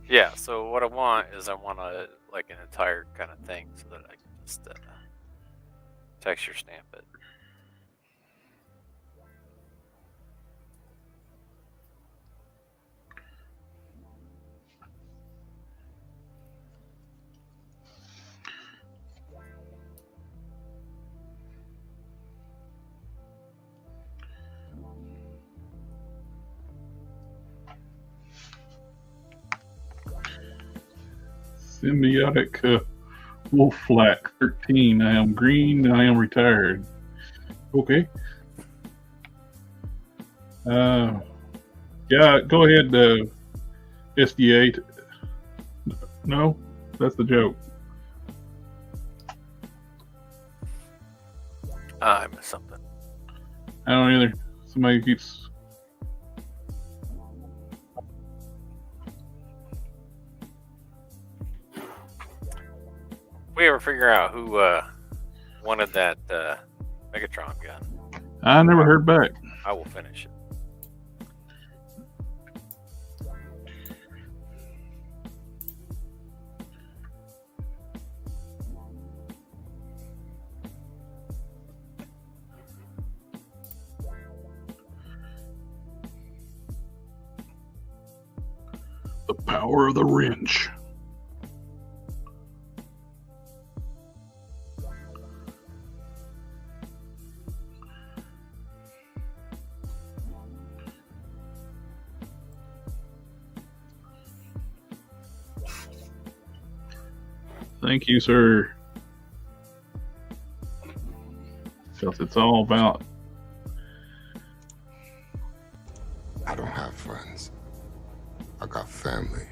B: Yeah, so what I want is I want like an entire kind of thing so that I can just texture stamp it.
D: Symbiotic Wolf Flack 13. I am green. I am retired. Okay. Yeah, go ahead, SDA. No, that's the joke.
B: I missed something.
D: I don't either. Somebody keeps.
B: We ever figure out who wanted that Megatron gun?
D: I never heard back.
B: I will finish it.
D: The power of the wrench. Thank you, sir. Because it's all about.
F: I don't have friends. I got family.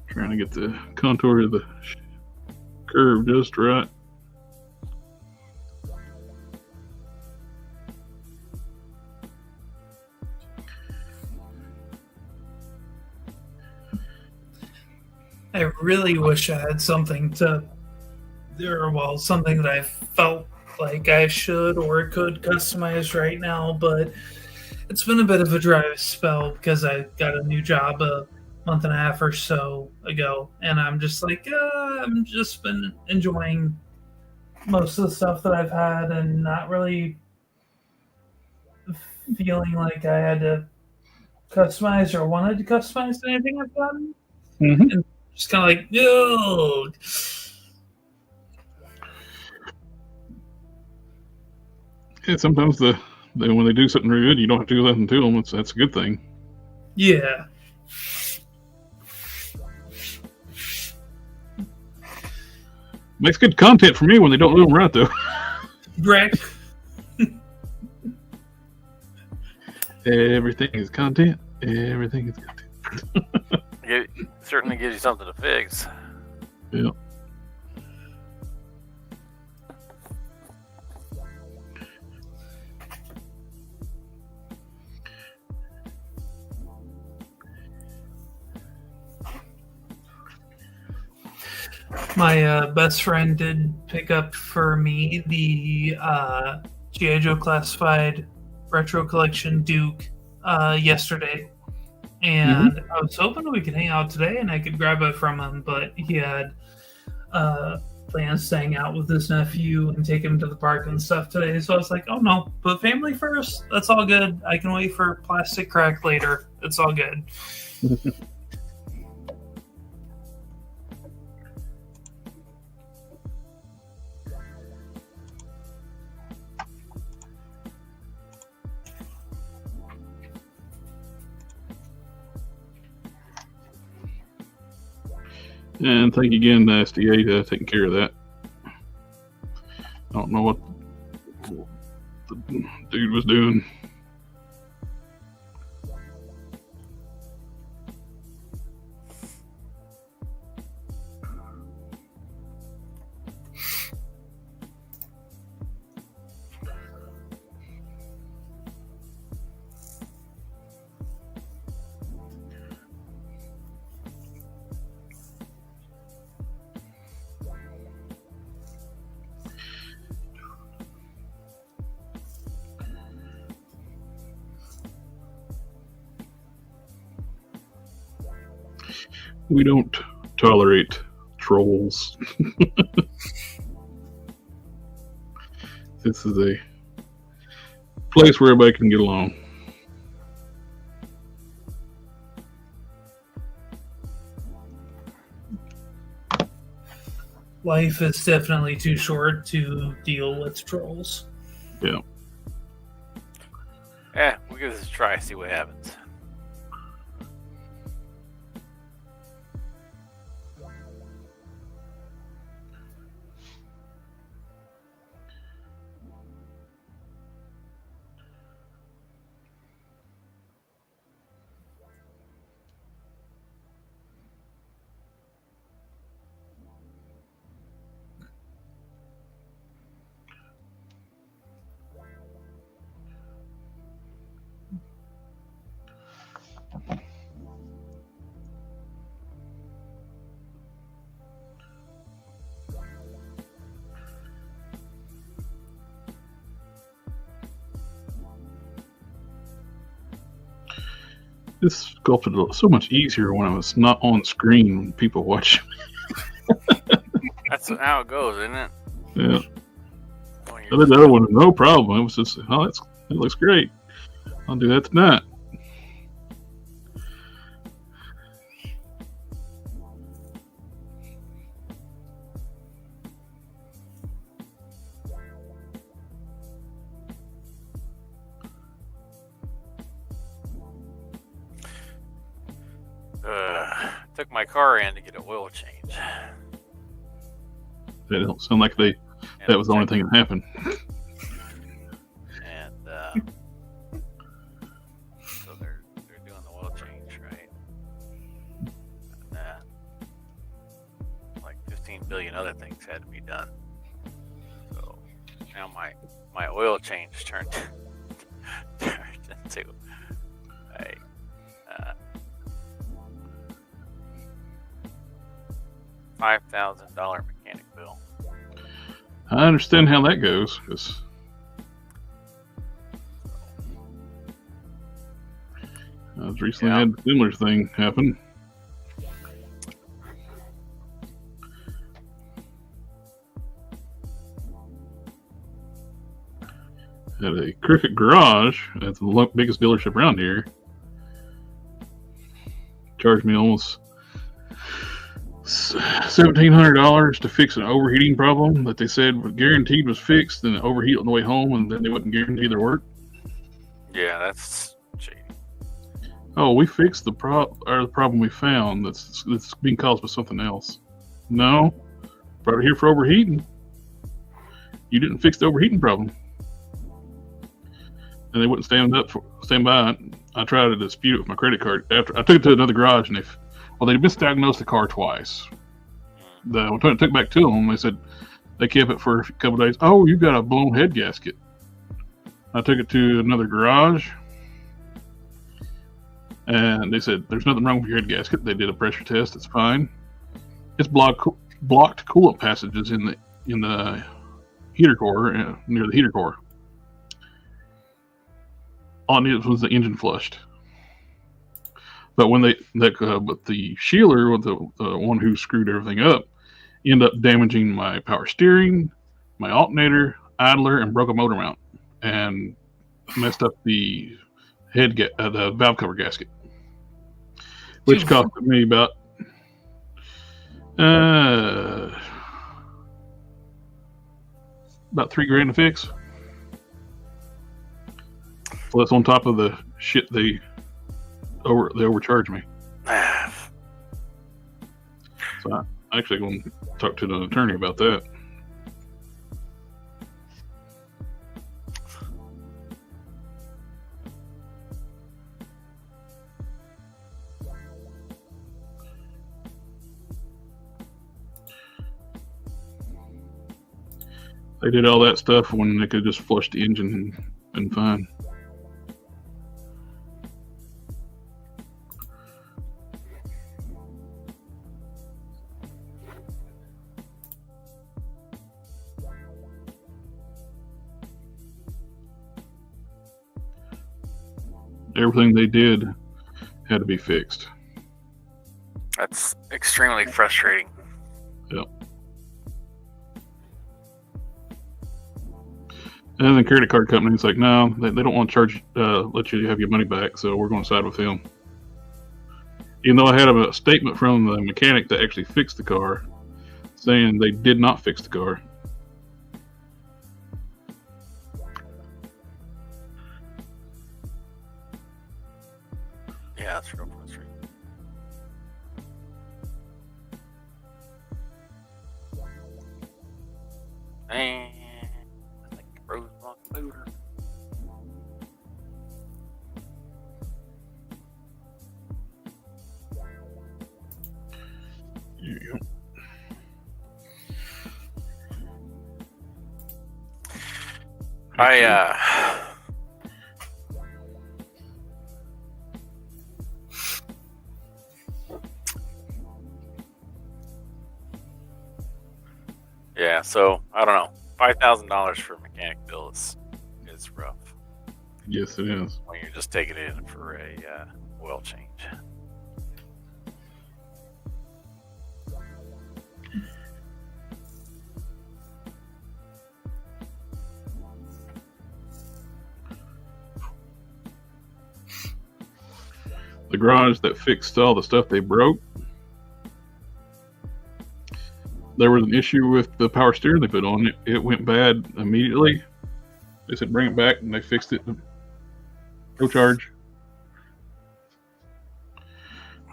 D: Trying to get the contour of the curve just right.
A: I really wish I had something something that I felt like I should or could customize right now, but it's been a bit of a dry spell because I got a new job a month and a half or so ago, and I'm just like, I'm just been enjoying most of the stuff that I've had and not really feeling like I had to customize or wanted to customize anything I've done.
D: Mm-hmm.
A: And just kind of like, no.
D: Yeah, sometimes when they do something really good, you don't have to do nothing to them. That's a good thing.
A: Yeah.
D: Makes good content for me when they don't do them right, though.
A: Right.
D: Everything is content. Everything is content.
B: It certainly gives you something to fix.
D: Yeah.
A: My best friend did pick up for me the G.I. Joe Classified Retro Collection Duke yesterday. And I was hoping we could hang out today and I could grab it from him, but he had plans to hang out with his nephew and take him to the park and stuff today. So I was like, oh no, put family first. That's all good. I can wait for plastic crack later. It's all good.
D: And thank you again, SDA, for taking care of that. I don't know what the dude was doing. We don't tolerate trolls. This is a place where everybody can get along.
A: Life is definitely too short to deal with trolls.
D: Yeah.
B: Yeah, we'll give this a try, see what happens.
D: This sculpted so much easier when I was not on screen when people watch.
B: That's how it goes, isn't it?
D: Yeah.
B: When
D: I
B: you're
D: did the other one, no problem. It was just, oh, it looks great. I'll do that tonight.
B: took my car in to get an oil change.
D: They don't sound like that was the only thing that happened.
B: And so they're doing the oil change, right? And, like 15 billion other things had to be done. So now my oil change turned into $5,000 mechanic bill.
D: I understand how that goes. 'Cause I was recently had a similar thing happen. At a Cricket garage at the biggest dealership around here. Charged me almost $1,700 to fix an overheating problem that they said was guaranteed was fixed, and it overheated on the way home, and then they wouldn't guarantee their work.
B: Yeah, that's cheating.
D: Oh, we fixed the problem we found that's being caused by something else. No, brought it here for overheating. You didn't fix the overheating problem. And they wouldn't stand by it. I tried to dispute it with my credit card. After I took it to another garage, and they misdiagnosed the car twice. When I took it back to them, they said they kept it for a couple of days. Oh, you got a blown head gasket. I took it to another garage, and they said there's nothing wrong with your head gasket. They did a pressure test. It's fine. It's blocked coolant passages in the heater core, near the heater core. All it needed was the engine flushed. But when but the sealer, the one who screwed everything up, ended up damaging my power steering, my alternator, idler, and broke a motor mount, and messed up the the valve cover gasket, which cost me about $3,000 to fix. So that's on top of the shit they overcharged me. So I'm actually going to talk to an attorney about that. They did all that stuff when they could just flush the engine and fine. Everything they did had to be fixed.
B: That's extremely frustrating.
D: Yep. And then the credit card company's like, no, they don't want to charge, let you have your money back, so we're going to side with them. Even though I had a statement from the mechanic that actually fixed the car, saying they did not fix the car.
B: Yeah, that's real frustrating. And I think Rose block motor.
D: Yeah.
B: Yeah, so I don't know. $5,000 for a mechanic bill is rough
D: Yes, it is.
B: when you're just taking it in for a oil change.
D: The garage that fixed all the stuff they broke, there was an issue with the power steering they put on it. It went bad immediately. They said bring it back, and they fixed it. No charge.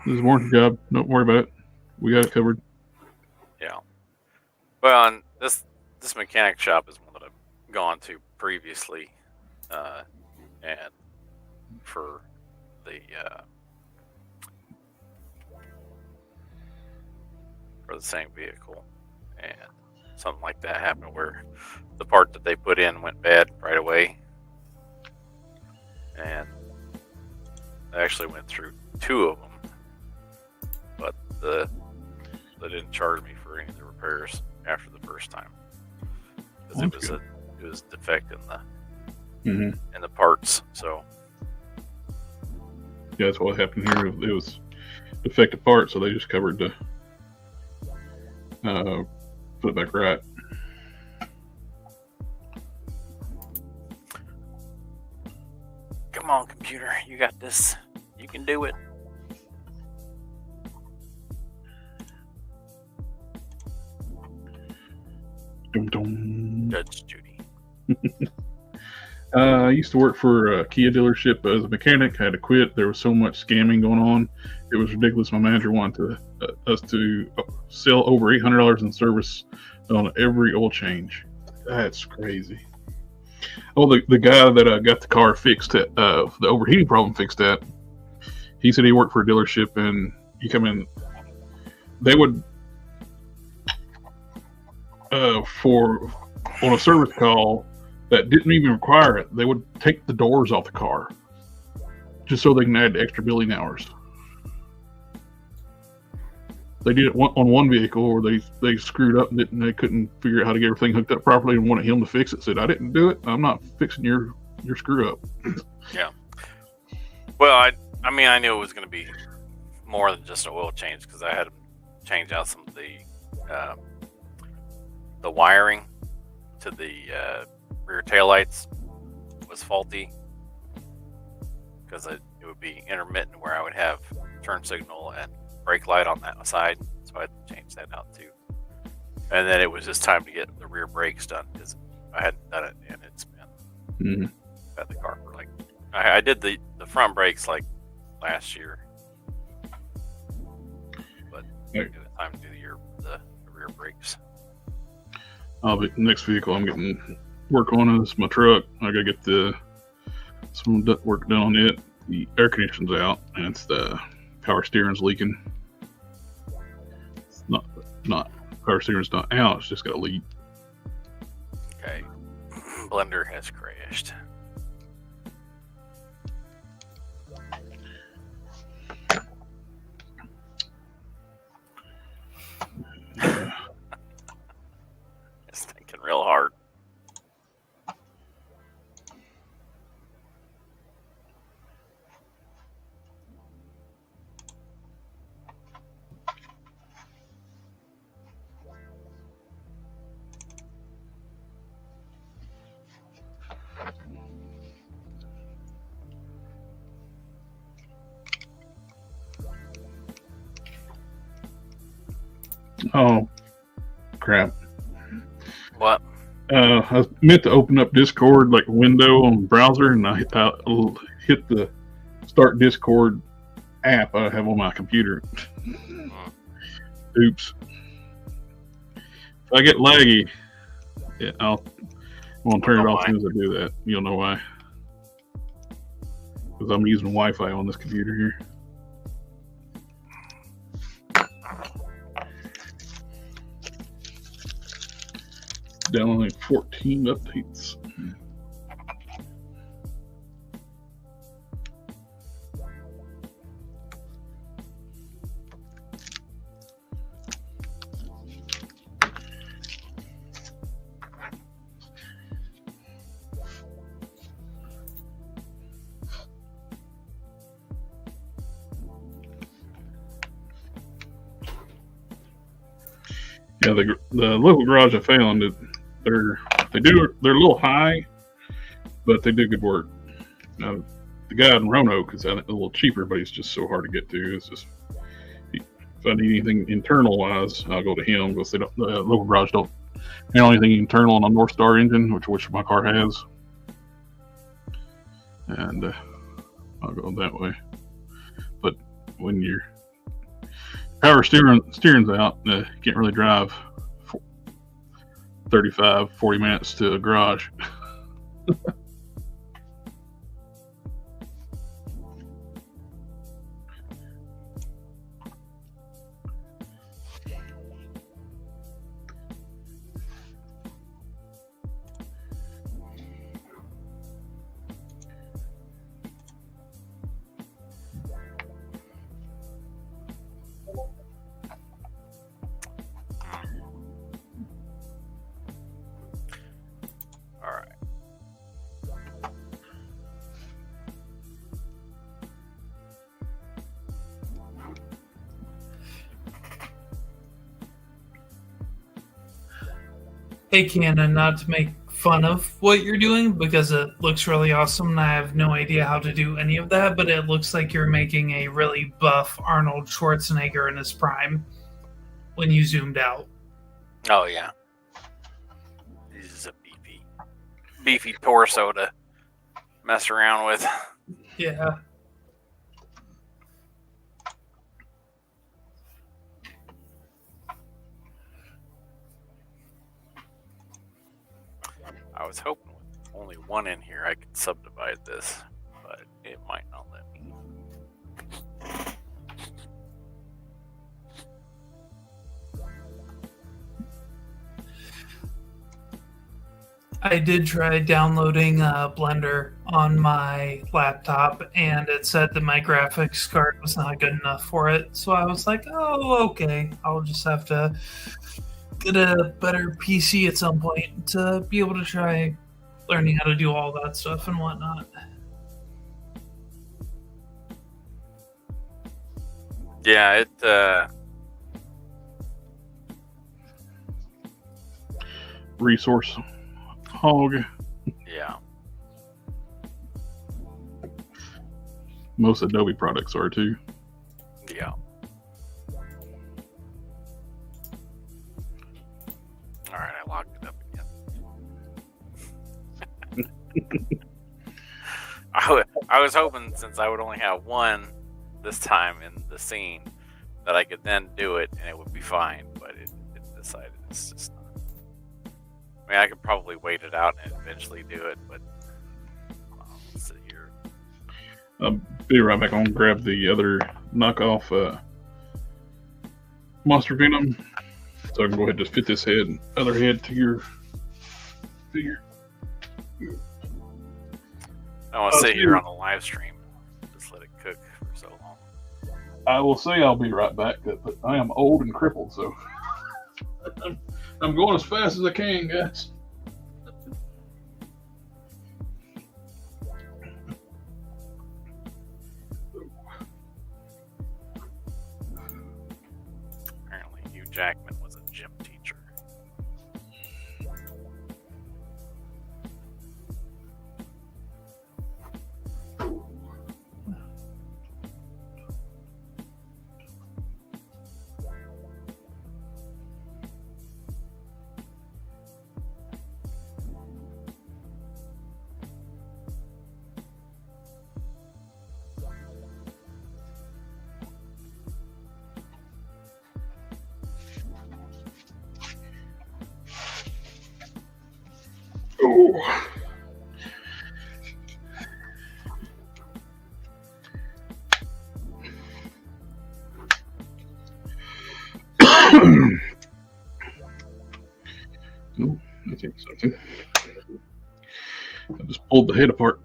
D: This is a warranty job. Don't worry about it. We got it covered.
B: Yeah. Well, and this mechanic shop is one that I've gone to previously, and for the same vehicle, and something like that happened where the part that they put in went bad right away, and I actually went through two of them, but they didn't charge me for any of the repairs after the first time because
D: That's
B: it was defect in
D: Mhm.
B: the parts. So
D: Yeah, that's what happened here. It was defective part, so they just covered the put it back right.
B: come on, computer, you got this. You can do it.
D: Dum dum.
B: Judge Judy.
D: I used to work for a Kia dealership as a mechanic. I had to quit. There was so much scamming going on. It was ridiculous. My manager wanted us to sell over $800 in service on every oil change. That's crazy. Oh, the guy that got the car fixed, the overheating problem fixed at, he said he worked for a dealership and you come in, they would, on a service call, that didn't even require it, they would take the doors off the car just so they can add extra billing hours. They did it on one vehicle where they screwed up and they couldn't figure out how to get everything hooked up properly and wanted him to fix it. Said, I didn't do it. I'm not fixing your screw up.
B: Yeah. Well, I mean, I knew it was going to be more than just an oil change because I had to change out some of the wiring to the rear taillights was faulty because it would be intermittent where I would have turn signal and brake light on that side, so I had to change that out too. And then it was just time to get the rear brakes done because I hadn't done it and it's been at the car for like I did the front brakes like last year, but it was time to do the rear brakes.
D: The next vehicle I'm getting work on is my truck. I gotta get some work done on it. The air conditioning's out and it's the power steering's leaking. It's not power steering's not out, it's just got a leak.
B: Okay. Blender has crashed. It's thinking real hard.
D: Oh, crap.
B: What?
D: I meant to open up Discord like a window on the browser, and I hit the Start Discord app I have on my computer. Oops. If I get laggy, yeah, I'm going to turn it off as soon as I do that. You'll know why. Because I'm using Wi-Fi on this computer here. Downloading 14 updates. Yeah, the local garage I found, they're a little high, but they do good work. The guy in Roanoke is a little cheaper, but he's just so hard to get to. It's just if I need anything internal wise, I'll go to him because the local garage don't handle anything internal on a North Star engine, which my car has, and I'll go that way. But when your power steering's out, you can't really drive 35-40 minutes to a garage.
A: Hey, Canon, not to make fun of what you're doing because it looks really awesome and I have no idea how to do any of that, but it looks like you're making a really buff Arnold Schwarzenegger in his prime when you zoomed out.
B: Oh, yeah. This is a beefy torso to mess around with.
A: Yeah.
B: I was hoping with only one in here I could subdivide this, but it might not let me.
A: I did try downloading Blender on my laptop, and it said that my graphics card was not good enough for it. So I was like, oh, okay. I'll just have to get a better PC at some point to be able to try learning how to do all that stuff and whatnot.
B: Yeah, it
D: Resource hog.
B: yeah.
D: Most Adobe products are too.
B: Yeah. Alright, I locked it up again. I was hoping, since I would only have one this time in the scene, that I could then do it and it would be fine, but it decided it's just not. I mean, I could probably wait it out and eventually do it, but let's sit here.
D: I'll be right back on. Grab the other knockoff Monster Venom, so I can go ahead and just fit this other head to your figure.
B: I want to sit here on the live stream. Just let it cook for so long.
D: I will say I'll be right back, but I am old and crippled, so I'm going as fast as I can, guys.
B: Apparently, Hugh Jackman was a gym teacher.
D: Oh. Oh, I think something. I just pulled the head apart.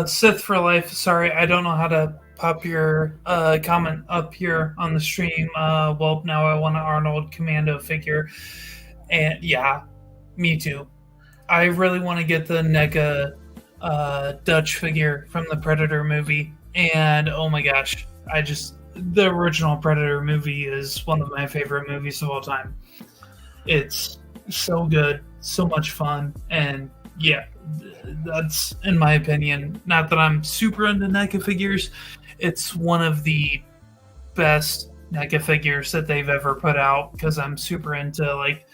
A: Sith for life. Sorry, I don't know how to pop your comment up here on the stream. Well, now I want an Arnold Commando figure, and yeah, me too. I really want to get the NECA Dutch figure from the Predator movie, and oh my gosh, the original Predator movie is one of my favorite movies of all time. It's so good, so much fun, and yeah, that's, in my opinion, not that I'm super into NECA figures, it's one of the best NECA figures that they've ever put out, because I'm super into like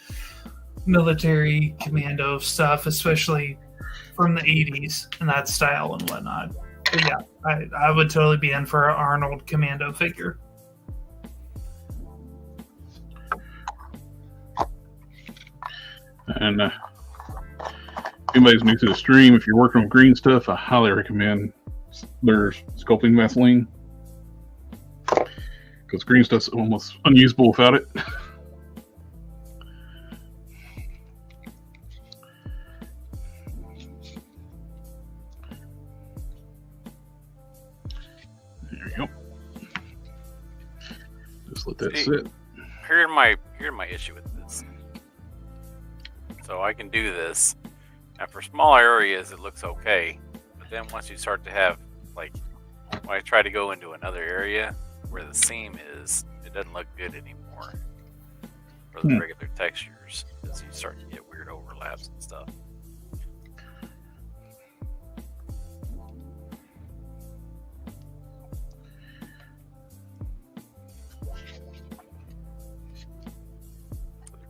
A: military commando stuff, especially from the 80s and that style and whatnot. But yeah, I would totally be in for an Arnold Commando figure.
D: And if anybody's new to the stream, if you're working with green stuff, I highly recommend their sculpting Vaseline, because green stuff's almost unusable without it. There we go. Just let that sit.
B: Here's my issue with this. So I can do this, Now, for small areas, it looks okay. But then once you start to have, like, when I try to go into another area where the seam is, it doesn't look good anymore for the regular textures, because you start to get weird overlaps and stuff.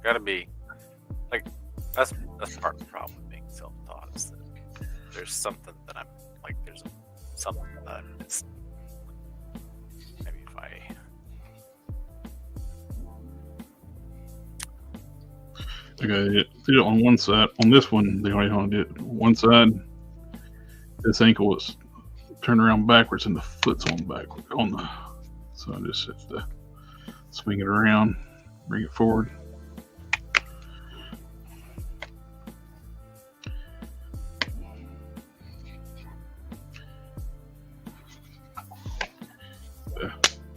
B: Got to be like that's part of the problem with being self-taught, is that there's something that I'm like something that I miss. Maybe if I
D: did it on one side. On this one, they only did it one side. This ankle was turned around backwards, and the foot's on backward on the. So I just have to swing it around, bring it forward.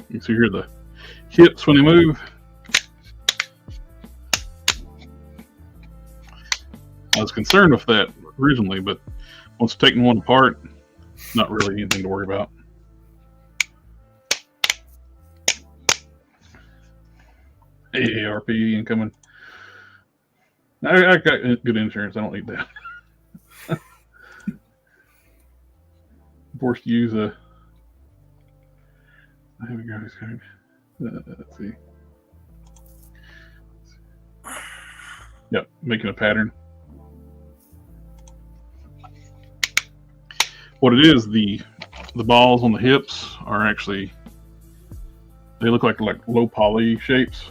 D: You can see here the hips when they move. I was concerned with that originally, but once taking one apart, not really anything to worry about. AARP incoming. I got good insurance. I don't need that. Forced to use a. There we go. Let's see. Yep, making a pattern. What it is, the balls on the hips are actually, they look like low poly shapes.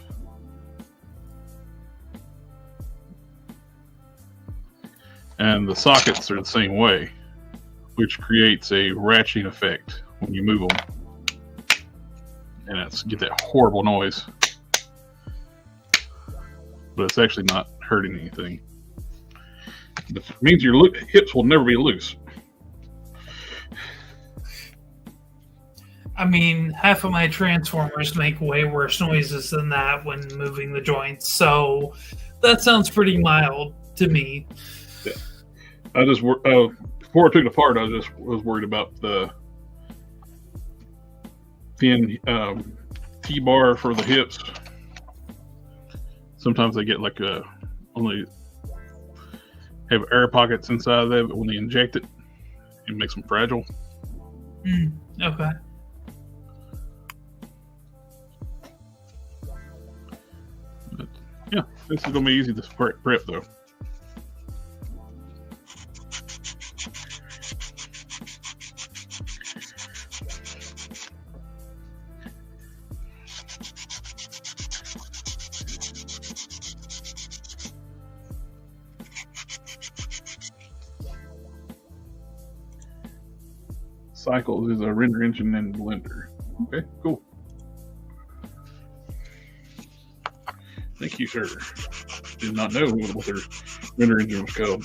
D: And the sockets are the same way, which creates a ratcheting effect when you move them. And it's get that horrible noise, but it's actually not hurting anything. But it means your hips will never be loose.
A: I mean, half of my transformers make way worse noises than that when moving the joints, so that sounds pretty mild to me.
D: Yeah, I just before I took it apart, I was worried about the thin T-bar for the hips. Sometimes they get like only have air pockets inside of them, but when they inject it, it makes them fragile.
A: Okay.
D: But, yeah, this is gonna be easy to prep though. Cycles is a render engine and blender. Okay, cool. Thank you, sir. Did not know what their render engine was called.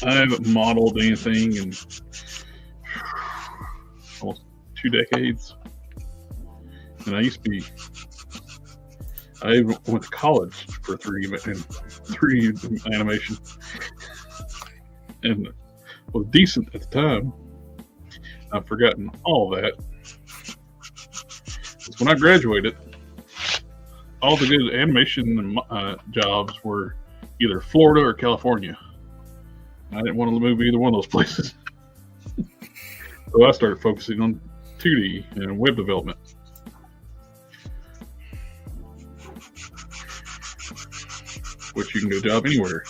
D: I haven't modeled anything in almost 2 decades. And I used to be, I even went to college for 3D animation, and was decent at the time. I've forgotten all that. Because when I graduated, all the good animation jobs were either Florida or California. I didn't want to move either one of those places. So I started focusing on 2D and web development. Which you can go job anywhere.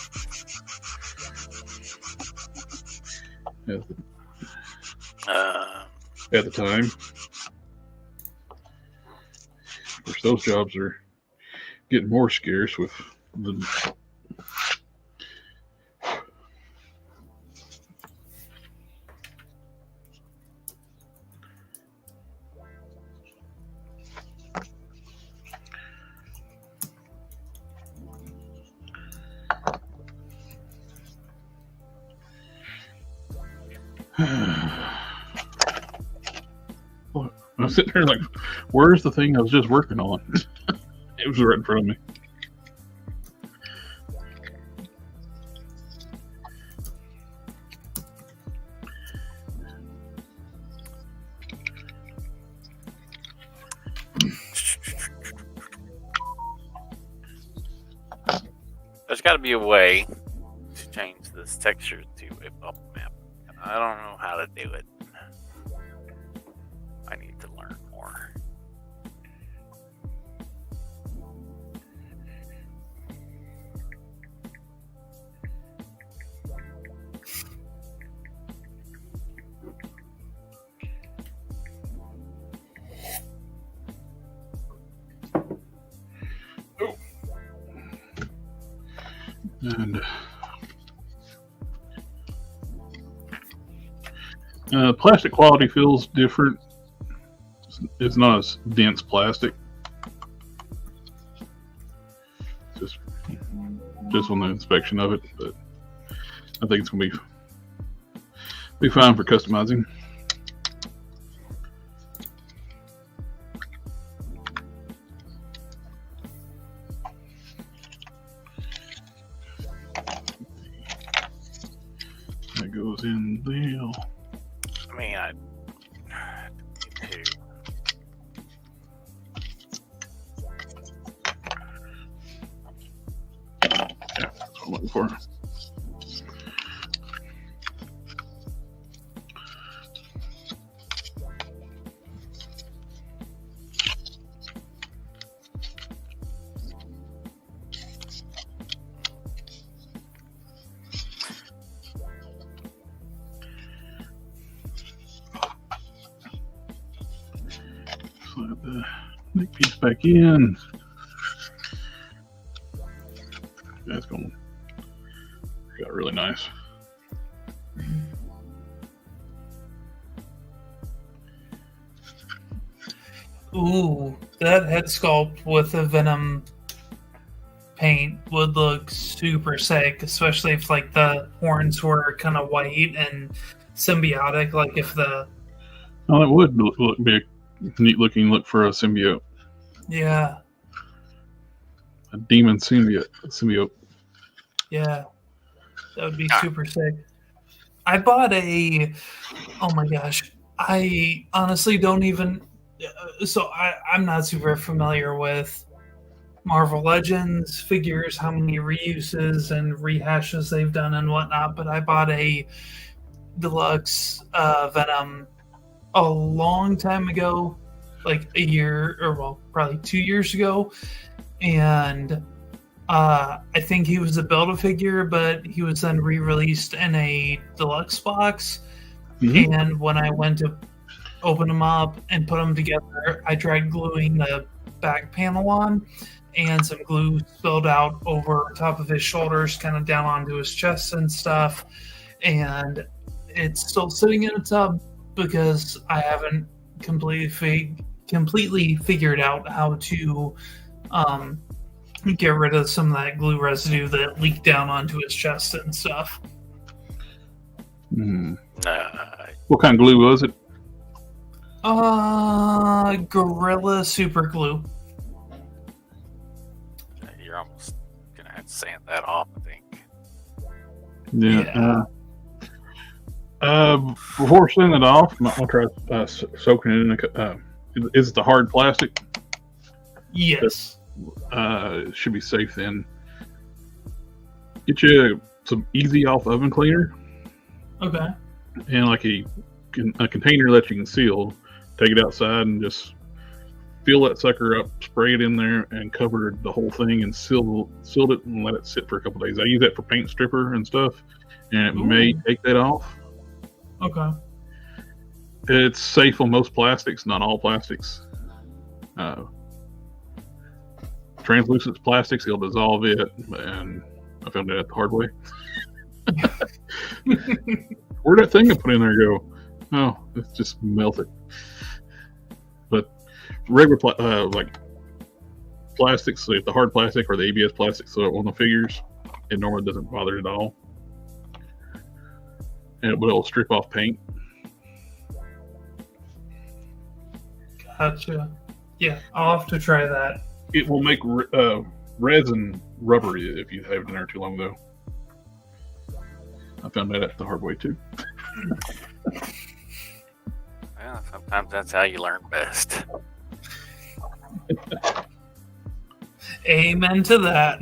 D: At the time. Of course, those jobs are getting more scarce with the I'm sitting there like, where's the thing I was just working on? It was right in front of me.
B: There's got to be a way to change this texture to a bubble map. I don't know how to do it. I need to learn more.
D: And plastic quality feels different. It's not as dense plastic. Just on the inspection of it, but I think it's gonna be fine for customizing. That goes in there.
B: I mean, I need to.
D: Yeah, that's what I'm looking for. Slide the neck piece back in. That's going to got really nice.
A: Ooh, that head sculpt with a Venom paint would look super sick, especially if like the horns were kind of white and symbiotic. Like if the
D: Oh, that would be a neat looking look for a symbiote.
A: yeah,
D: A demon symbiote.
A: yeah, that would be super sick. I bought oh my gosh, I honestly don't even. So I'm not super familiar with Marvel Legends figures, how many reuses and rehashes they've done and whatnot, but I bought a deluxe Venom a long time ago, like a year, or well, probably 2 years ago, and I think he was a Build-A-Figure, but he was then re-released in a deluxe box.
D: Mm-hmm.
A: And when I went to open them up and put them together, I tried gluing the back panel on, and some glue spilled out over top of his shoulders, kind of down onto his chest and stuff. And it's still sitting in a tub because I haven't completely figured out how to get rid of some of that glue residue that leaked down onto his chest and stuff.
D: Mm. What kind of glue was it?
A: Gorilla Super Glue.
B: You're almost gonna have to sand that off, I think.
D: Yeah. Before sending it off, might want to try soaking it in is it the hard plastic?
A: Yes.
D: It should be safe then. Get you some easy off oven cleaner.
A: Okay.
D: And like a container that you can seal. Take it outside and just fill that sucker up, spray it in there, and cover the whole thing and sealed it and let it sit for a couple days. I use that for paint stripper and stuff, and it may take that off.
A: Okay.
D: It's safe on most plastics, not all plastics. Translucent plastics, it'll dissolve it, and I found that the hard way. Where'd that thing I put in there go? Oh, it's just melted. But regular like plastics, so if the hard plastic or the ABS plastic, so on the figures, it normally doesn't bother it at all, and it will strip off paint.
A: Gotcha. Yeah, I'll have to try that.
D: it will make resin rubbery if you have it in there too long, though. I found that out the hard way too.
B: Yeah, sometimes that's how you learn best.
A: Amen to that.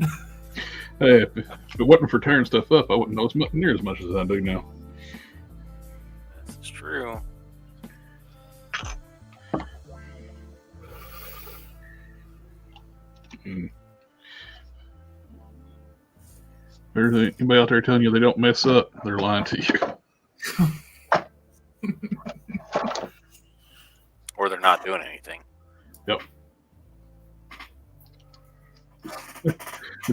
D: Hey, if it wasn't for tearing stuff up, I wouldn't know near as much as I do now.
B: That's true.
D: There's anybody out there telling you they don't mess up, they're lying to you.
B: Or they're not doing anything.
D: Yep.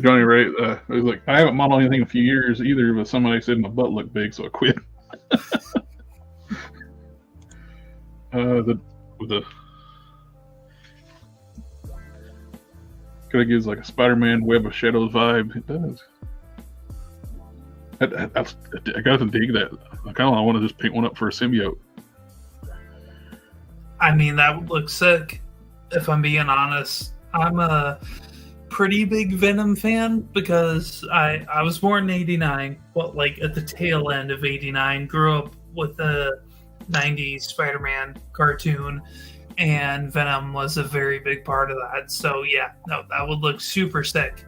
D: Johnny Ray, he was like, I haven't modeled anything in a few years either, but somebody said my butt looked big, so I quit. The kind of gives like a Spider-Man Web of Shadows vibe. It does. I got to dig that. I kind of want to just paint one up for a symbiote.
A: I mean, that would look sick, if I'm being honest. I'm a pretty big Venom fan because I was born in 89, but like at the tail end of 89, grew up with the 90s Spider-Man cartoon, and Venom was a very big part of that. So yeah, no, that would look super sick.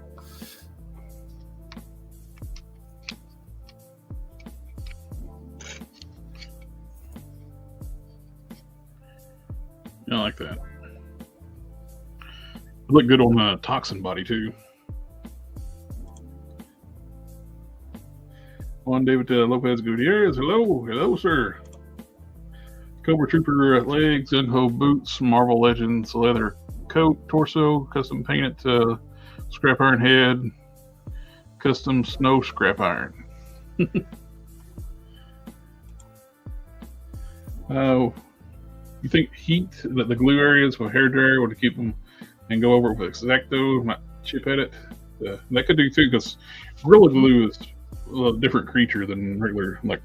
D: I like that. It look good on the toxin body too. Juan David Lopez Gutierrez, hello, sir. Cobra Trooper legs, Gung-Ho boots, Marvel Legends leather coat, torso, custom painted scrap iron head, custom snow scrap iron. You think heat, that the glue areas with hair dryer would keep them and go over it with X-Acto, not chip at it? That could do too, because Gorilla Glue is a different creature than regular, like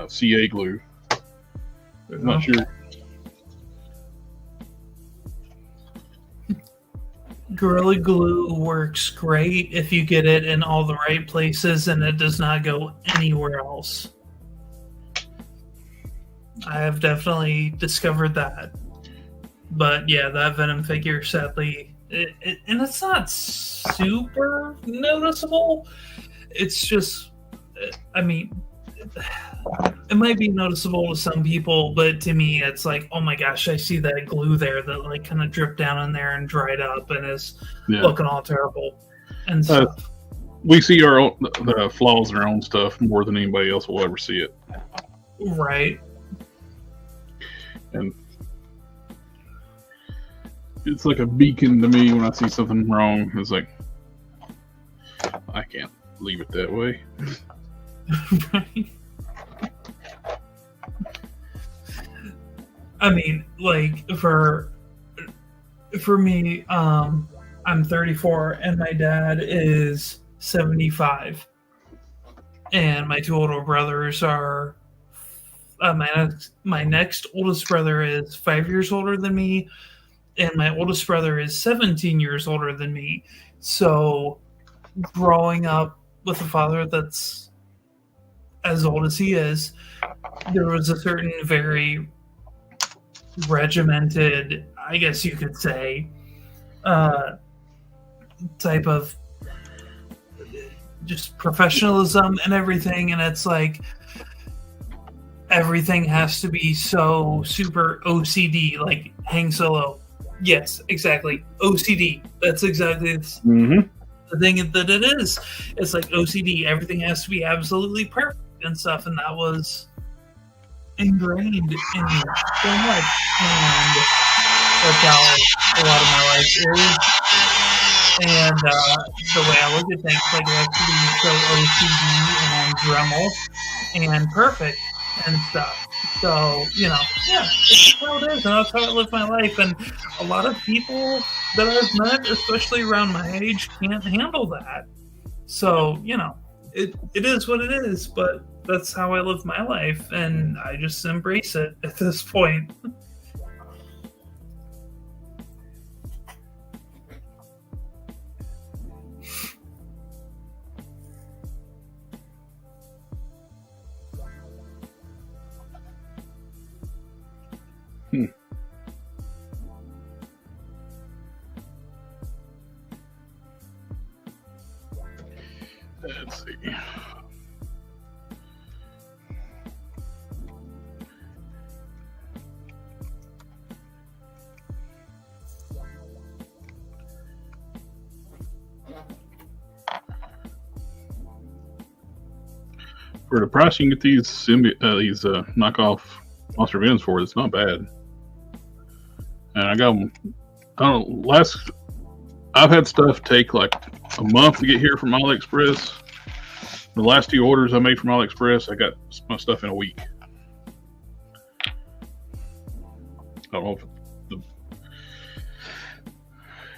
D: CA glue. I'm not sure.
A: Gorilla Glue works great if you get it in all the right places and it does not go anywhere else. I have definitely discovered that. But yeah, that Venom figure, sadly, and it's not super noticeable. It's just, I mean, it might be noticeable to some people, but to me, it's like, oh my gosh, I see that glue there that like kind of dripped down in there and dried up and is looking all terrible and stuff.
D: We see the flaws in our own stuff more than anybody else will ever see it.
A: Right.
D: And it's like a beacon to me when I see something wrong. It's like, I can't leave it that way.
A: Right. I mean, like for me, I'm 34 and my dad is 75, and my two older brothers are. My next oldest brother is 5 years older than me, and my oldest brother is 17 years older than me. So, growing up with a father that's as old as he is, there was a certain very regimented, I guess you could say, type of just professionalism and everything. And it's like, everything has to be so super OCD, like Han Solo. Yes, exactly. OCD. That's exactly the thing that it is. It's like OCD. Everything has to be absolutely perfect and stuff. And that was ingrained in me so much. And that's how a lot of my life is. And the way I look at things, like it has to be so OCD and Dremel and perfect and stuff. So, you know, yeah, it's how it is, and that's how I live my life. And a lot of people that I've met, especially around my age, can't handle that. So, you know, it is what it is, but that's how I live my life, and I just embrace it at this point.
D: For the price you can get these knockoff Monster Venoms for, it's not bad. And I got them. I don't know. I've had stuff take like a month to get here from AliExpress. The last 2 orders I made from AliExpress, I got my stuff in a week. I don't know if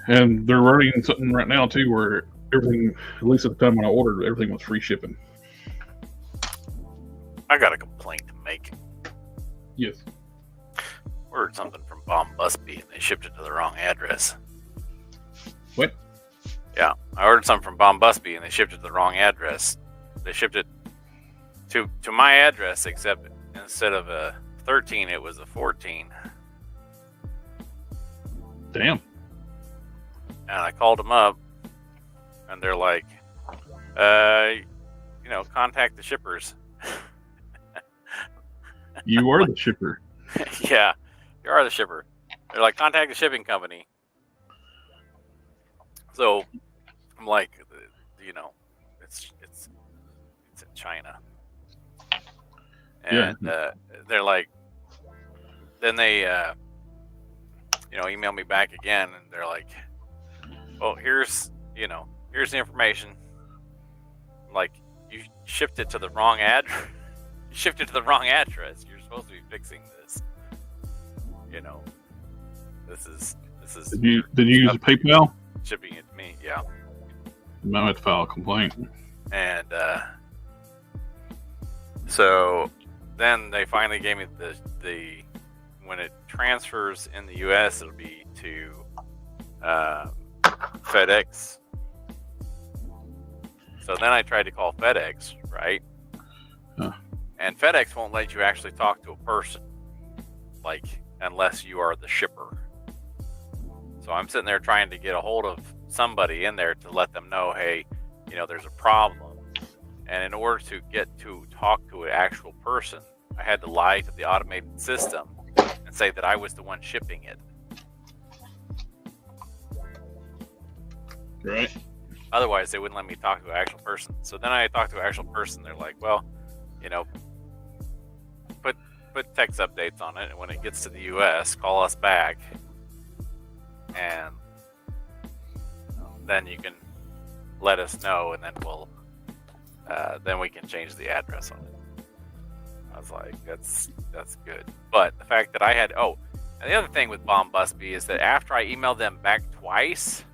D: and they're running something right now too, where everything, at least at the time when I ordered, everything was free shipping.
B: I got a complaint to make.
D: Yes.
B: Ordered something from Bomb Busby and they shipped it to the wrong address.
D: What?
B: Yeah, I ordered something from Bomb Busby and they shipped it to the wrong address. They shipped it to my address, except instead of a 13, it was a 14.
D: Damn.
B: And I called them up, and they're like, contact the shippers.
D: You are the shipper.
B: Yeah, you are the shipper. They're like, contact the shipping company. So I'm like, it's in China, and they're like, then they email me back again, and they're like, well, here's the information. I'm like, you shipped it to the wrong address. You shipped it to the wrong address. You're supposed to be fixing this. This is.
D: Did you use PayPal?
B: Shipping it to me, yeah.
D: You might have to file a complaint.
B: And so then they finally gave me the when it transfers in the US, it'll be to FedEx. So then I tried to call FedEx, right?
D: Huh.
B: And FedEx won't let you actually talk to a person, unless you are the shipper. So I'm sitting there trying to get a hold of somebody in there to let them know, hey, there's a problem. And in order to get to talk to an actual person, I had to lie to the automated system and say that I was the one shipping it.
D: Right.
B: Otherwise, they wouldn't let me talk to an actual person. So then I talked to an actual person. They're like, well, put text updates on it, and when it gets to the U.S., call us back, and then you can let us know, and then then we can change the address on it. I was like, that's good. But the fact that I had and the other thing with Bomb Busby is that after I emailed them back twice,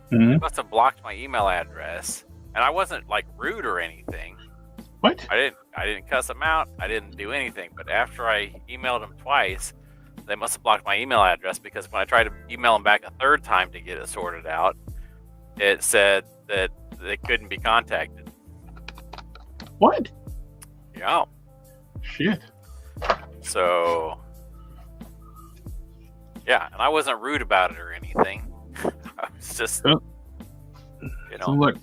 B: they must have blocked my email address, and I wasn't rude or anything.
D: What?
B: I didn't cuss them out. I didn't do anything. But after I emailed them twice, they must have blocked my email address, because when I tried to email them back a third time to get it sorted out, it said that they couldn't be contacted.
D: What?
B: Yeah.
D: Shit.
B: So, yeah, and I wasn't rude about it or anything. I was just,
D: Sounds like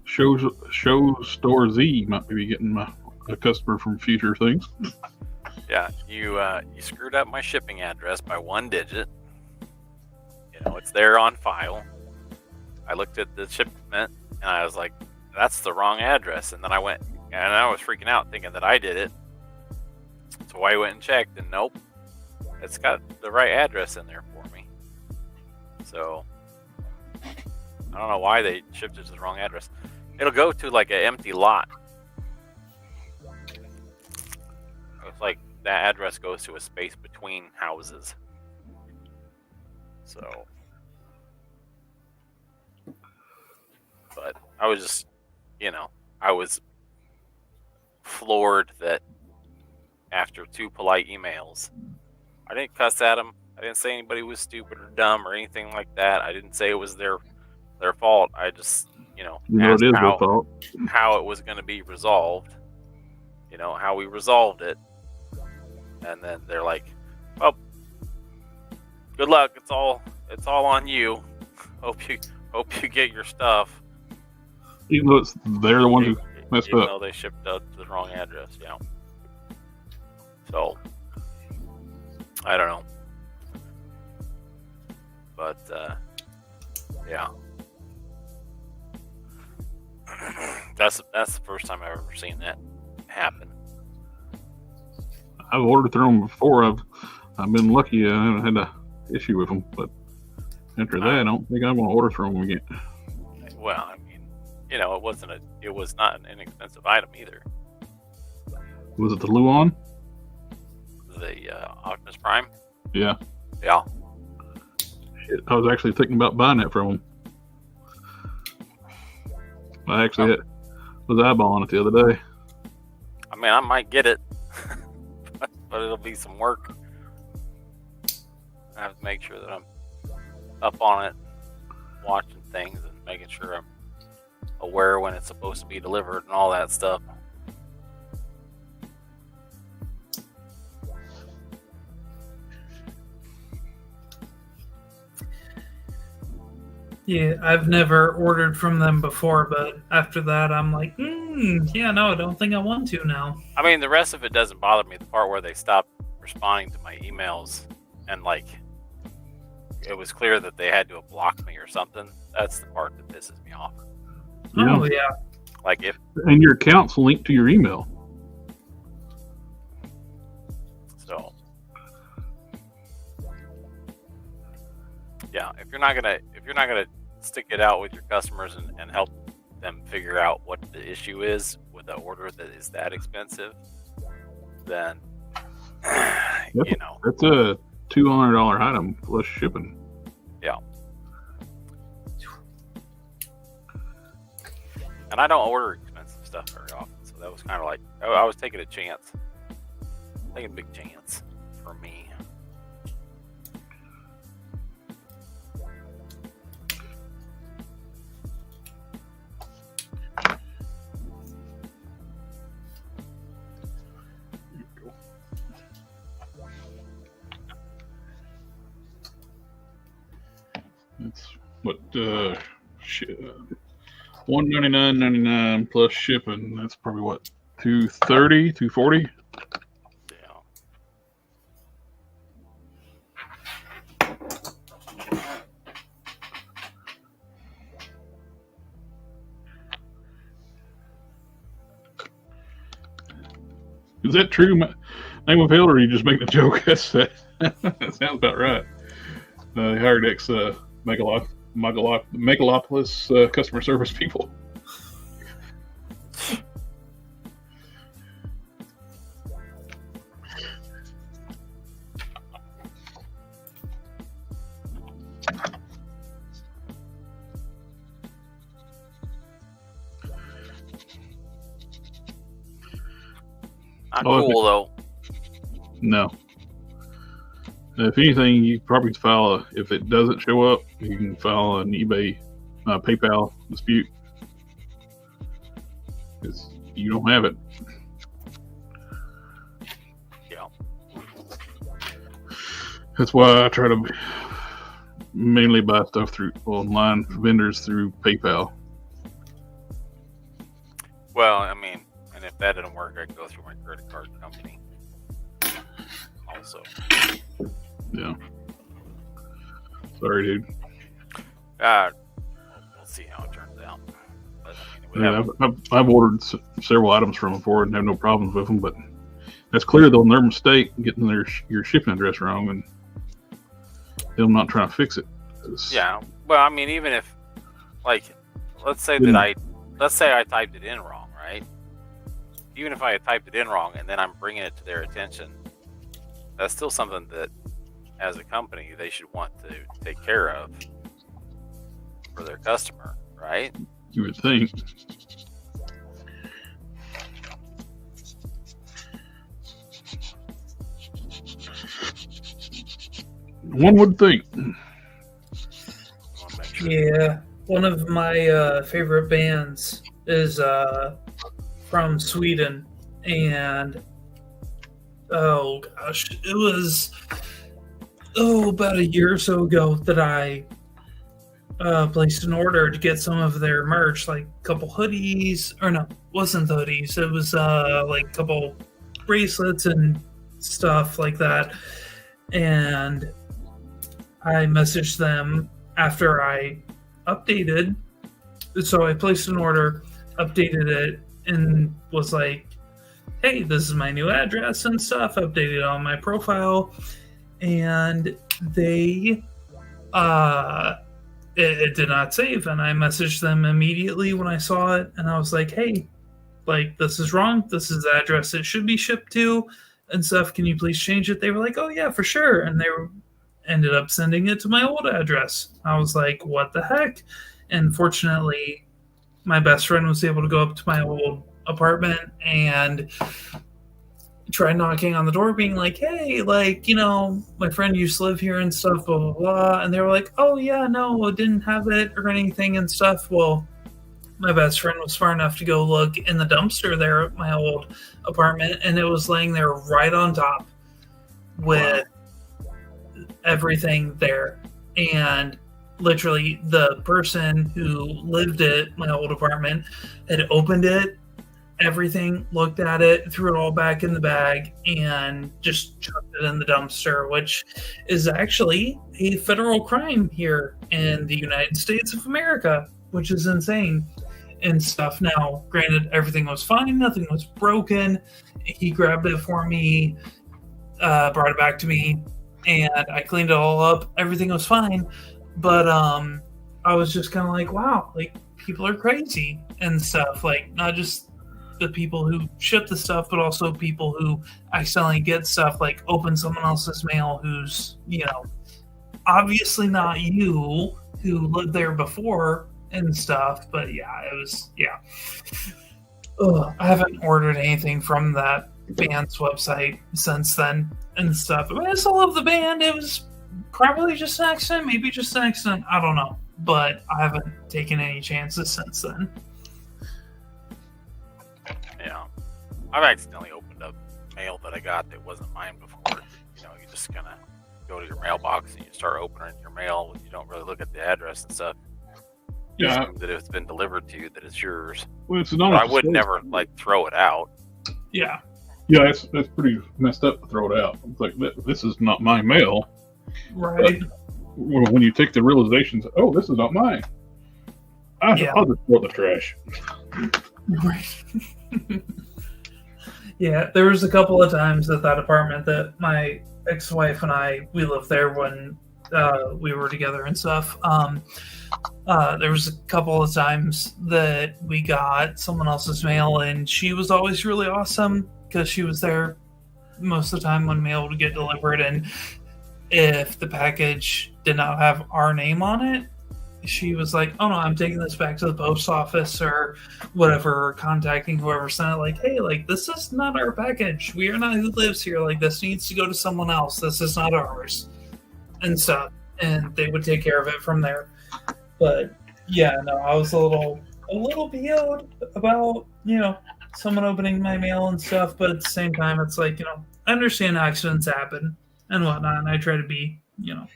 D: Show Store Z might be getting a customer from future things.
B: Yeah, you screwed up my shipping address by 1 digit. It's there on file. I looked at the shipment and I was like, that's the wrong address. And then I went, and I was freaking out thinking that I did it. So I went and checked, and nope, it's got the right address in there for me. So I don't know why they shipped it to the wrong address. It'll go to an empty lot. It's like that address goes to a space between houses. So, but I was just, I was floored that after 2 polite emails, I didn't cuss at them. I didn't say anybody was stupid or dumb or anything like that. I didn't say it was their fault. I just, asked
D: it is their fault.
B: How it was going to be resolved. How we resolved it. And then they're like, "Oh, good luck. It's all on you. Hope you get your stuff."
D: Even though they're the ones who messed
B: even
D: up.
B: though they shipped out to the wrong address, yeah. So I don't know, but yeah, that's the first time I've ever seen that. happen.
D: I've ordered through them before. I've been lucky. I haven't had an issue with them. But after that, I don't think I'm going to order through them again.
B: Well, I mean, it was not an inexpensive item either.
D: Was it the Luon?
B: The Optimus Prime.
D: Yeah.
B: Yeah.
D: Shit, I was actually thinking about buying that from them. I actually was eyeballing it the other day.
B: I mean, I might get it, but it'll be some work. I have to make sure that I'm up on it, watching things, and making sure I'm aware when it's supposed to be delivered and all that stuff.
A: Yeah, I've never ordered from them before, but after that, I'm like, yeah, no, I don't think I want to now.
B: I mean, the rest of it doesn't bother me. The part where they stopped responding to my emails and, like, it was clear that they had to have blocked me or something. That's the part that pisses me off.
D: Yeah.
A: Oh, yeah.
B: Like, if...
D: And your account's linked to your email.
B: So... Yeah, if you're not gonna stick it out with your customers and help them figure out what the issue is with an order that is that expensive, then
D: That's a $200 item plus shipping.
B: Yeah. And I don't order expensive stuff very often, so that was kind of like I was taking a chance, taking a big chance for me.
D: That's what $199.99 plus shipping. That's probably what, $230, $240.
B: Yeah.
D: Is that true? Name of Hell, or are you just making a joke? That sounds about right. They hired ex Megalopolis customer service people.
B: Not cool though.
D: No. If anything, you probably file if it doesn't show up, you can file an eBay, PayPal dispute. Because you don't have it.
B: Yeah.
D: That's why I try to mainly buy stuff through online vendors through PayPal.
B: Well, I mean, and if that didn't work, I can go through my credit card company. Also.
D: Yeah. Sorry, dude.
B: We'll see how it turns out. But, I mean,
D: I've ordered several items from them before and have no problems with them, but that's clear they'll never mistake getting your shipping address wrong and them not trying to fix it.
B: Yeah. Well, I mean, even if, like, let's say I typed it in wrong, right? Even if I had typed it in wrong and then I'm bringing it to their attention, that's still something that, as a company, they should want to take care of for their customer, right?
D: You would think. One would think.
B: Sure.
A: Yeah, one of my favorite bands is from Sweden, and oh gosh, it was about a year or so ago that I placed an order to get some of their merch, like a couple hoodies, or no, it wasn't the hoodies. It was like a couple bracelets and stuff like that. And I messaged them after I updated. So I placed an order, updated it, and was like, hey, this is my new address and stuff, updated on my profile. And they, it did not save. And I messaged them immediately when I saw it. And I was like, hey, like, this is wrong. This is the address it should be shipped to and stuff. Can you please change it? They were like, oh, yeah, for sure. And they ended up sending it to my old address. I was like, what the heck? And fortunately, my best friend was able to go up to my old apartment and try knocking on the door, being like, hey, like, you know, my friend used to live here and stuff, blah, blah, blah. And they were like, oh, yeah, no, it didn't have it or anything and stuff. Well, my best friend was smart enough to go look in the dumpster there at my old apartment, and it was laying there right on top with everything there. And literally the person who lived at my old apartment had opened it, everything, looked at it, threw it all back in the bag, and just chucked it in the dumpster, which is actually a federal crime here in the United States of America, which is insane and stuff. Now, granted, everything was fine, nothing was broken. He grabbed it for me, brought it back to me, and I cleaned it all up. Everything was fine, but I was just kind of like, wow, like, people are crazy and stuff. Like, not just the people who ship the stuff, but also people who accidentally get stuff, like open someone else's mail who's, you know, obviously not you, who lived there before and stuff. But yeah, it was, yeah. Ugh, I haven't ordered anything from that band's website since then and stuff. I mean, I still love the band. It was probably just an accident, maybe just an accident, I don't know. But I haven't taken any chances since then.
B: Yeah. I've accidentally opened up mail that I got that wasn't mine before. You know, you just kind of go to your mailbox and you start opening your mail and you don't really look at the address and stuff. You
D: Yeah.
B: assume that it's been delivered to you, that it's yours.
D: Well, it's not.
B: But I would never, like, throw it out.
A: Yeah.
D: Yeah, that's pretty messed up to throw it out. It's like, this is not my mail.
A: Right.
D: But when you take the realizations, oh, this is not mine. I'll just throw it in the trash.
A: Right. Yeah, there was a couple of times at that apartment that my ex-wife and we lived there when we were together and stuff. There was a couple of times that we got someone else's mail, and she was always really awesome because she was there most of the time when mail would get delivered. And if the package did not have our name on it, she was like, oh no, I'm taking this back to the post office or whatever, or contacting whoever sent it, like, hey, like, this is not our package. We are not who lives here. Like, this needs to go to someone else. This is not ours. And stuff. And they would take care of it from there. But yeah, no, I was a little PO'd about, you know, someone opening my mail and stuff, but at the same time, it's like, you know, I understand accidents happen and whatnot, and I try to be, you know.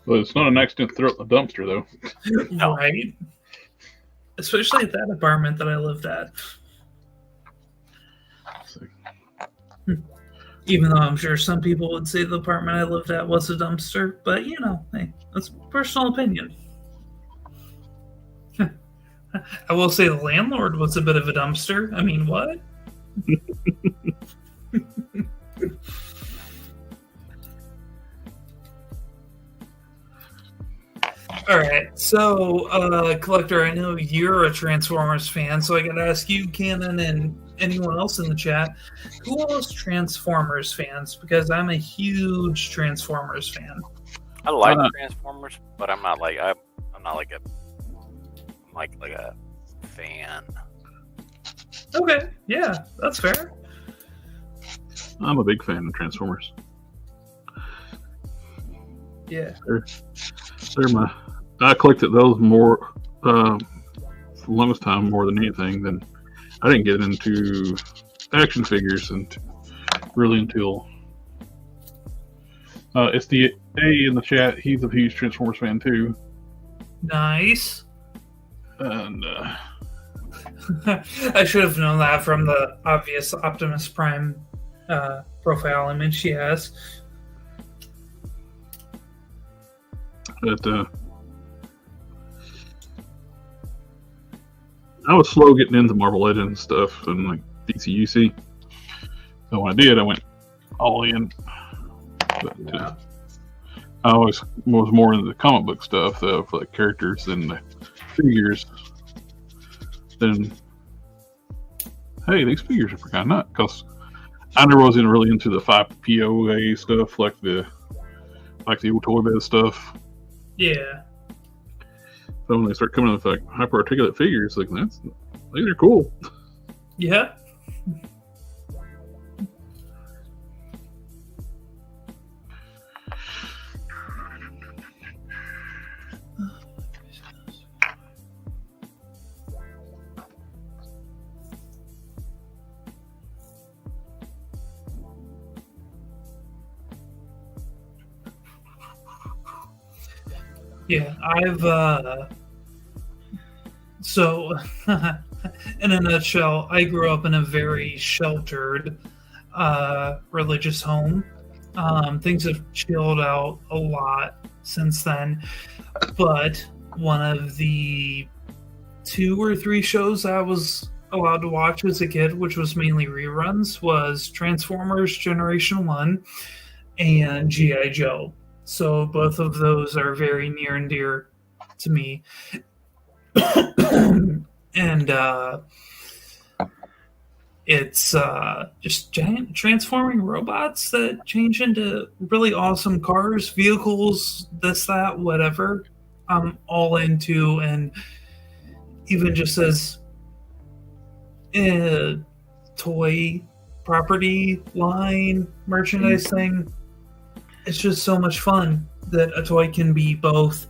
D: Well, it's not an accident to throw it in the dumpster, though.
B: No.
A: Right? Especially at that apartment that I lived at. Even though I'm sure some people would say the apartment I lived at was a dumpster, but, you know, hey, that's personal opinion. I will say the landlord was a bit of a dumpster. I mean, what? All right, so Collector, I know you're a Transformers fan, so I got to ask you, Cannon, and anyone else in the chat, who are those Transformers fans? Because I'm a huge Transformers fan.
B: I like Transformers, but I'm not like a fan.
A: Okay, yeah, that's fair.
D: I'm a big fan of Transformers.
A: Yeah.
D: I collected those more for the longest time, more than anything. Then I didn't get into action figures until it's the A in the chat. He's a huge Transformers fan too.
A: Nice.
D: And
A: I should have known that from the obvious Optimus Prime profile image she has.
D: But I was slow getting into Marvel Legends stuff and like DCUC. So when I did, I went all in. But,
C: Yeah.
D: I always was more into the comic book stuff, though, for the characters and the figures. Then, hey, these figures are kind of nut, because I never was really into the 5 POA stuff, like the old toy bed stuff.
A: Yeah.
D: So when they start coming with like hyper articulate figures, like these are cool.
A: Yeah. Yeah, so in a nutshell, I grew up in a very sheltered religious home. Things have chilled out a lot since then, but one of the 2 or 3 shows I was allowed to watch as a kid, which was mainly reruns, was Transformers Generation 1 and G.I. Joe. So both of those are very near and dear to me. And it's just giant transforming robots that change into really awesome cars, vehicles, this, that, whatever. I'm all into, and even just as a toy property line merchandise thing, it's just so much fun that a toy can be both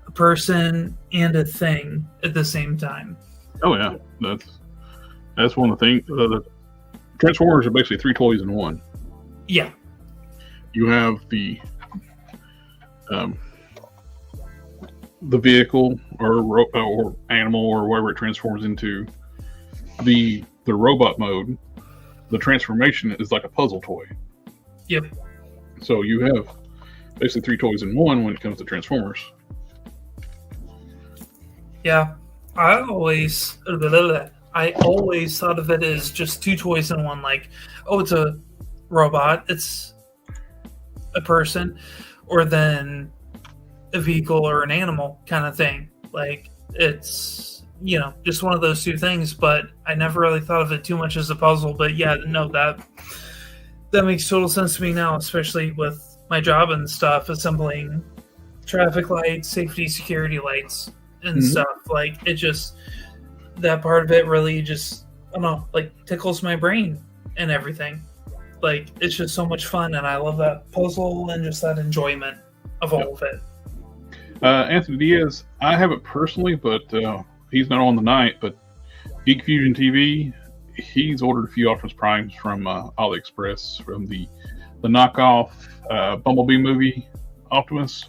A: a person and a thing at the same time.
D: Oh yeah, that's one of the things. The Transformers are basically 3 toys in one.
A: Yeah.
D: You have the vehicle or animal or whatever it transforms into. The robot mode, the transformation is like a puzzle toy.
A: Yep.
D: So you have basically 3 toys in one when it comes to Transformers.
A: Yeah. I always thought of it as just 2 toys in one. Like, oh, it's a robot, it's a person, or then a vehicle or an animal kind of thing. Like, it's, just one of those 2 things. But I never really thought of it too much as a puzzle. But yeah, no, that makes total sense to me now, especially with my job and stuff, assembling traffic lights, safety, security lights, and stuff. Like, it just, that part of it really just, I don't know, like, tickles my brain and everything. Like, it's just so much fun, and I love that puzzle and just that enjoyment of all of it.
D: Anthony Diaz, I haven't personally, but he's not on the night, but GeekFusionTV, he's ordered a few Optimus Primes from AliExpress from the knockoff Bumblebee movie Optimus.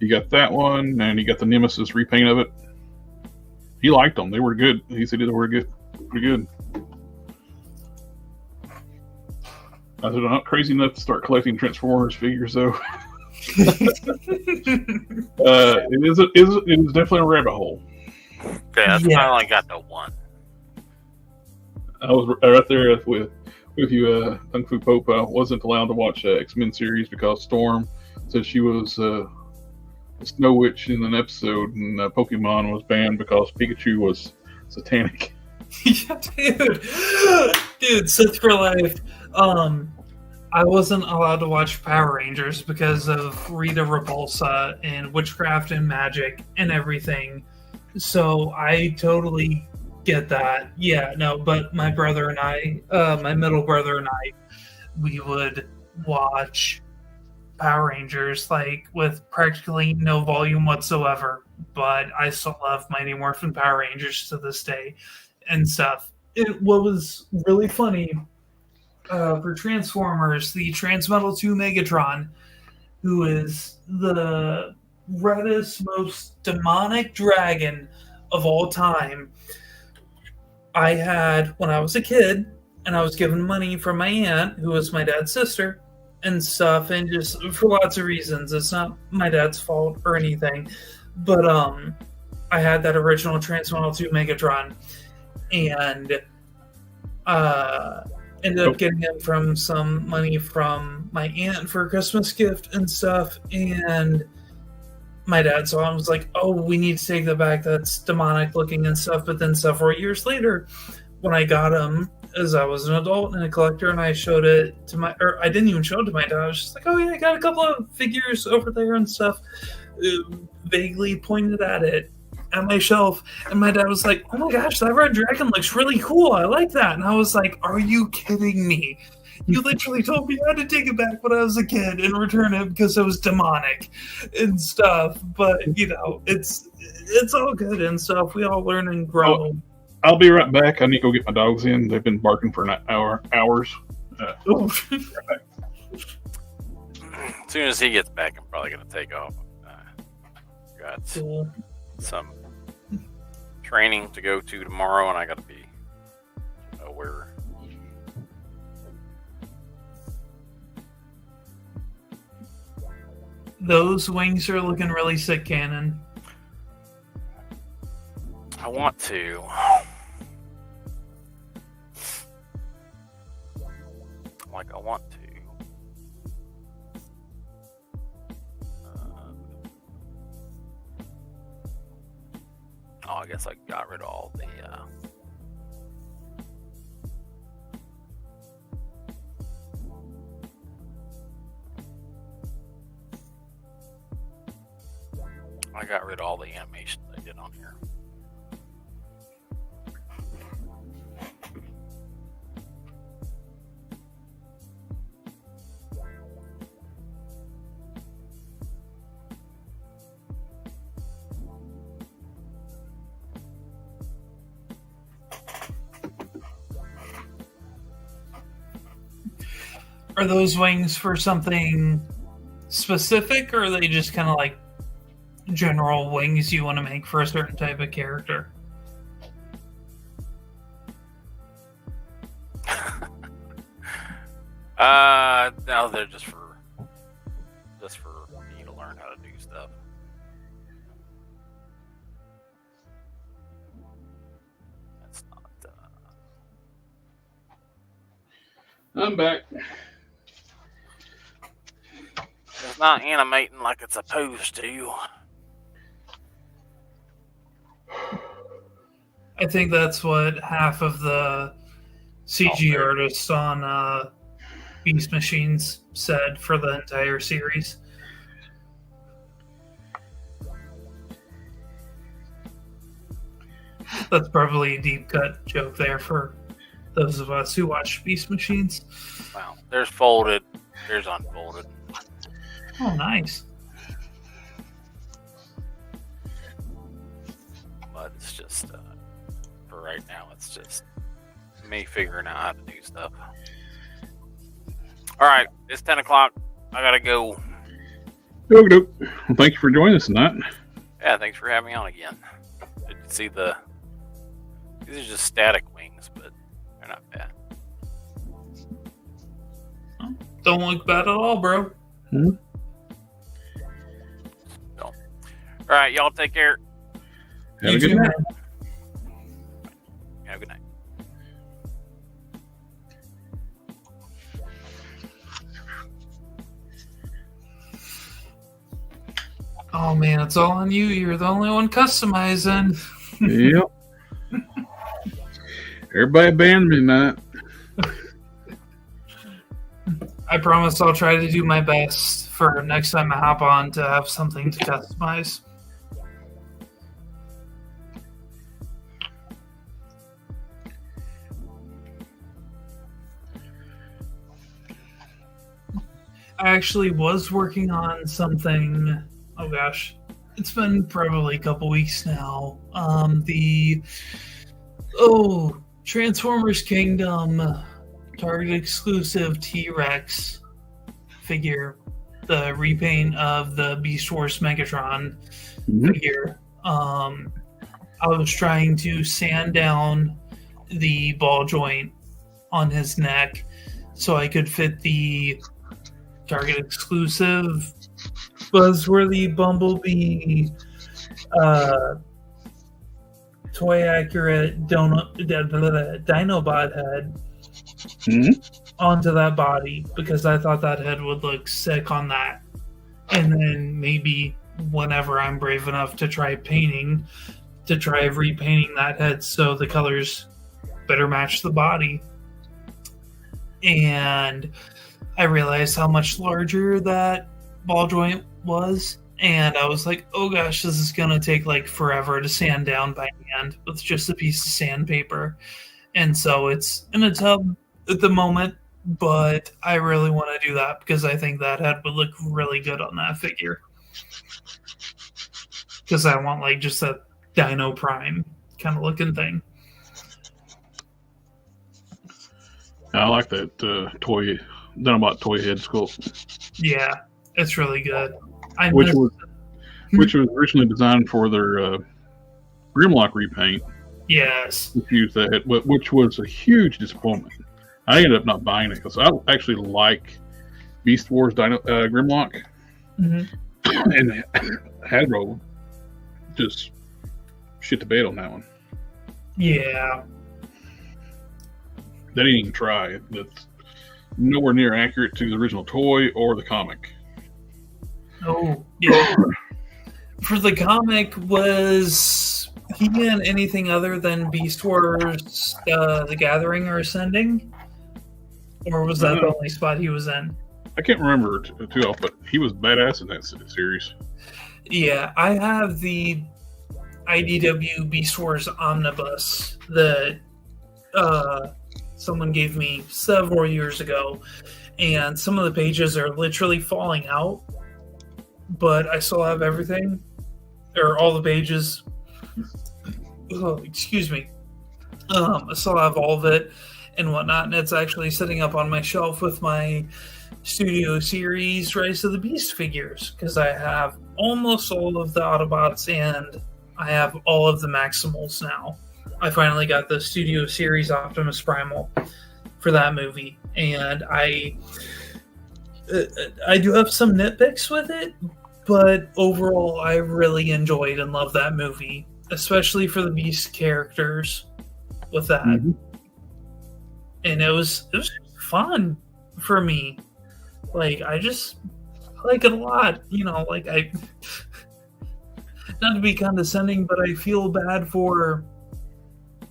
D: He got that one, and he got the Nemesis repaint of it. He liked them. They were good. He said they were good. Pretty good. I said, I'm not crazy enough to start collecting Transformers figures, though. It is definitely a rabbit hole.
B: Yeah, I only got the one.
D: I was right there with you, Kung Fu Pope. I wasn't allowed to watch X-Men series because Storm said she was Snow Witch in an episode, and Pokemon was banned because Pikachu was satanic.
A: Yeah, dude, Sith for life. I wasn't allowed to watch Power Rangers because of Rita Repulsa and witchcraft and magic and everything. So I totally get that. Yeah, no, but my brother and I, my middle brother and I, we would watch Power Rangers, like, with practically no volume whatsoever. But I still love Mighty Morphin Power Rangers to this day and stuff. What was really funny for Transformers, the Transmetal 2 Megatron, who is the reddest, most demonic dragon of all time, I had when I was a kid, and I was given money from my aunt, who was my dad's sister, and stuff, and just for lots of reasons. It's not my dad's fault or anything, but I had that original Transmetal 2 Megatron, and ended up getting him from some money from my aunt for a Christmas gift and stuff. And my dad saw him and was like, "Oh, we need to take that back. That's demonic looking and stuff." But then several years later, when I got him, as I was an adult and a collector, and I showed it to or I didn't even show it to my dad. I was just like, "Oh yeah, I got a couple of figures over there and stuff." Vaguely pointed at it at my shelf, and my dad was like, "Oh my gosh, that red dragon looks really cool. I like that." And I was like, "Are you kidding me? You literally told me I had to take it back when I was a kid and return it because it was demonic and stuff." But you know, it's all good and stuff. We all learn and grow.
D: Oh, I'll be right back. I need to go get my dogs in. They've been barking for hours.
B: As soon as he gets back, I'm probably going to take off. Got
A: Cool.
B: some training to go to tomorrow, and I got to be aware.
A: Those wings are looking really sick, Cannon.
B: I want to. I want to. I guess I got rid of all the. I got rid of all the animation I did on here.
A: Are those wings for something specific, or are they just kind of like general wings you want to make for a certain type of character?
B: No, they're just for me to learn how to do stuff. That's not.
D: I'm back.
B: It's not animating like it's supposed to.
A: I think that's what half of the CG artists on Beast Machines said for the entire series. That's probably a deep cut joke there for those of us who watch Beast Machines.
B: Wow, there's folded, there's unfolded.
A: Oh, nice.
B: But it's just, for right now, it's just me figuring out how to do stuff. All right, it's 10 o'clock. I gotta go.
D: Well, thank you for joining us tonight.
B: Yeah, thanks for having me on again. Did you see these are just static wings, but they're not bad.
A: Don't look bad at all, bro.
D: Hmm?
B: All right, y'all take care.
D: Have
A: You
D: a good
A: too,
D: night.
A: man.
B: Have a good night.
A: Oh man, it's all on you. You're the only one customizing.
D: Yep. Everybody banned me tonight.
A: I promise I'll try to do my best for next time I hop on to have something to customize. I actually was working on something. Oh gosh, it's been probably a couple weeks now. Transformers Kingdom Target exclusive T-Rex figure, the repaint of the Beast Wars Megatron figure. I was trying to sand down the ball joint on his neck so I could fit the Target exclusive Buzzworthy Bumblebee toy accurate Dinobot head onto that body because I thought that head would look sick on that. And then maybe whenever I'm brave enough to try repainting that head so the colors better match the body. And I realized how much larger that ball joint was. And I was like, oh gosh, this is going to take like forever to sand down by hand with just a piece of sandpaper. And so it's in a tub at the moment, but I really want to do that because I think that head would look really good on that figure. Because I want like just a Dino Prime kind of looking thing.
D: I like that toy toy head sculpt.
A: Yeah, it's really good.
D: Which was originally designed for their Grimlock repaint.
A: Yes.
D: Which used that, which was a huge disappointment. I ended up not buying it because I actually like Beast Wars Grimlock. Mm-hmm. And Hadro just shit the bed on that one.
A: Yeah.
D: They didn't even try. That's nowhere near accurate to the original toy or the comic.
A: Oh, yeah. For the comic, was he in anything other than Beast Wars, The Gathering, or Ascending? Or was that the only spot he was in?
D: I can't remember too off, but he was badass in that series.
A: Yeah, I have the IDW Beast Wars Omnibus that someone gave me several years ago, and some of the pages are literally falling out, but I still have everything, or all the pages. Oh, excuse me. I still have all of it and whatnot, and it's actually sitting up on my shelf with my Studio Series Rise of the Beast figures, because I have almost all of the Autobots and I have all of the Maximals now. I finally got the Studio Series Optimus Primal for that movie, and I do have some nitpicks with it, but overall I really enjoyed and loved that movie, especially for the Beast characters with that. Mm-hmm. And it was fun for me. Like, I just like it a lot, like I not to be condescending, but I feel bad for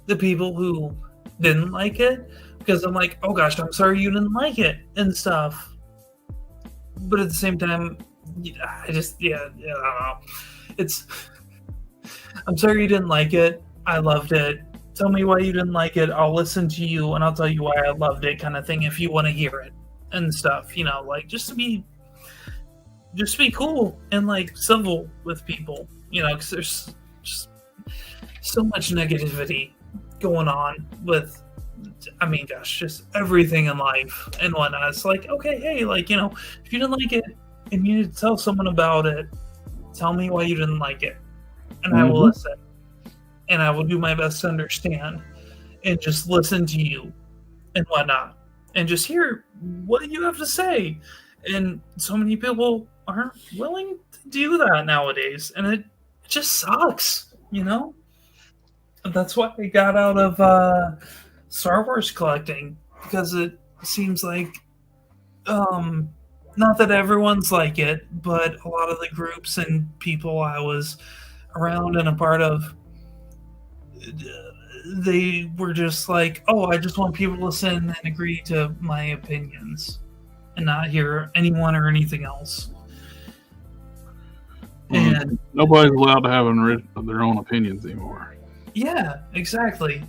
A: the people who didn't like it, because I'm like, oh gosh, I'm sorry you didn't like it and stuff. But at the same time, I don't know. I'm sorry you didn't like it. I loved it. Tell me why you didn't like it. I'll listen to you and I'll tell you why I loved it, kind of thing, if you want to hear it and stuff, like just to be cool and like civil with people, because there's just so much negativity going on with, just everything in life and whatnot. It's like, okay, hey, like, if you didn't like it and you need to tell someone about it, tell me why you didn't like it, and I will listen, and I will do my best to understand and just listen to you and whatnot and just hear what you have to say. And so many people aren't willing to do that nowadays, and it just sucks, That's why I got out of Star Wars collecting, because it seems like, not that everyone's like it, but a lot of the groups and people I was around and a part of, they were just like, oh, I just want people to listen and agree to my opinions and not hear anyone or anything else. And
D: nobody's allowed to have their own opinions anymore.
A: Yeah, exactly.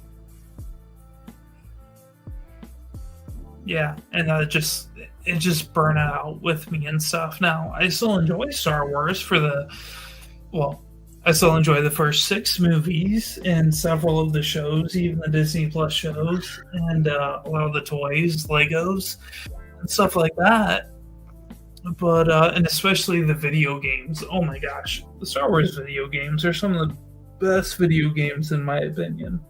A: Yeah, and it just burned out with me and stuff. Now, I still enjoy Star Wars I still enjoy the first 6 movies and several of the shows, even the Disney Plus shows, and a lot of the toys, Legos, and stuff like that. But, and especially the video games. Oh my gosh. The Star Wars video games are some of the best video games in my opinion.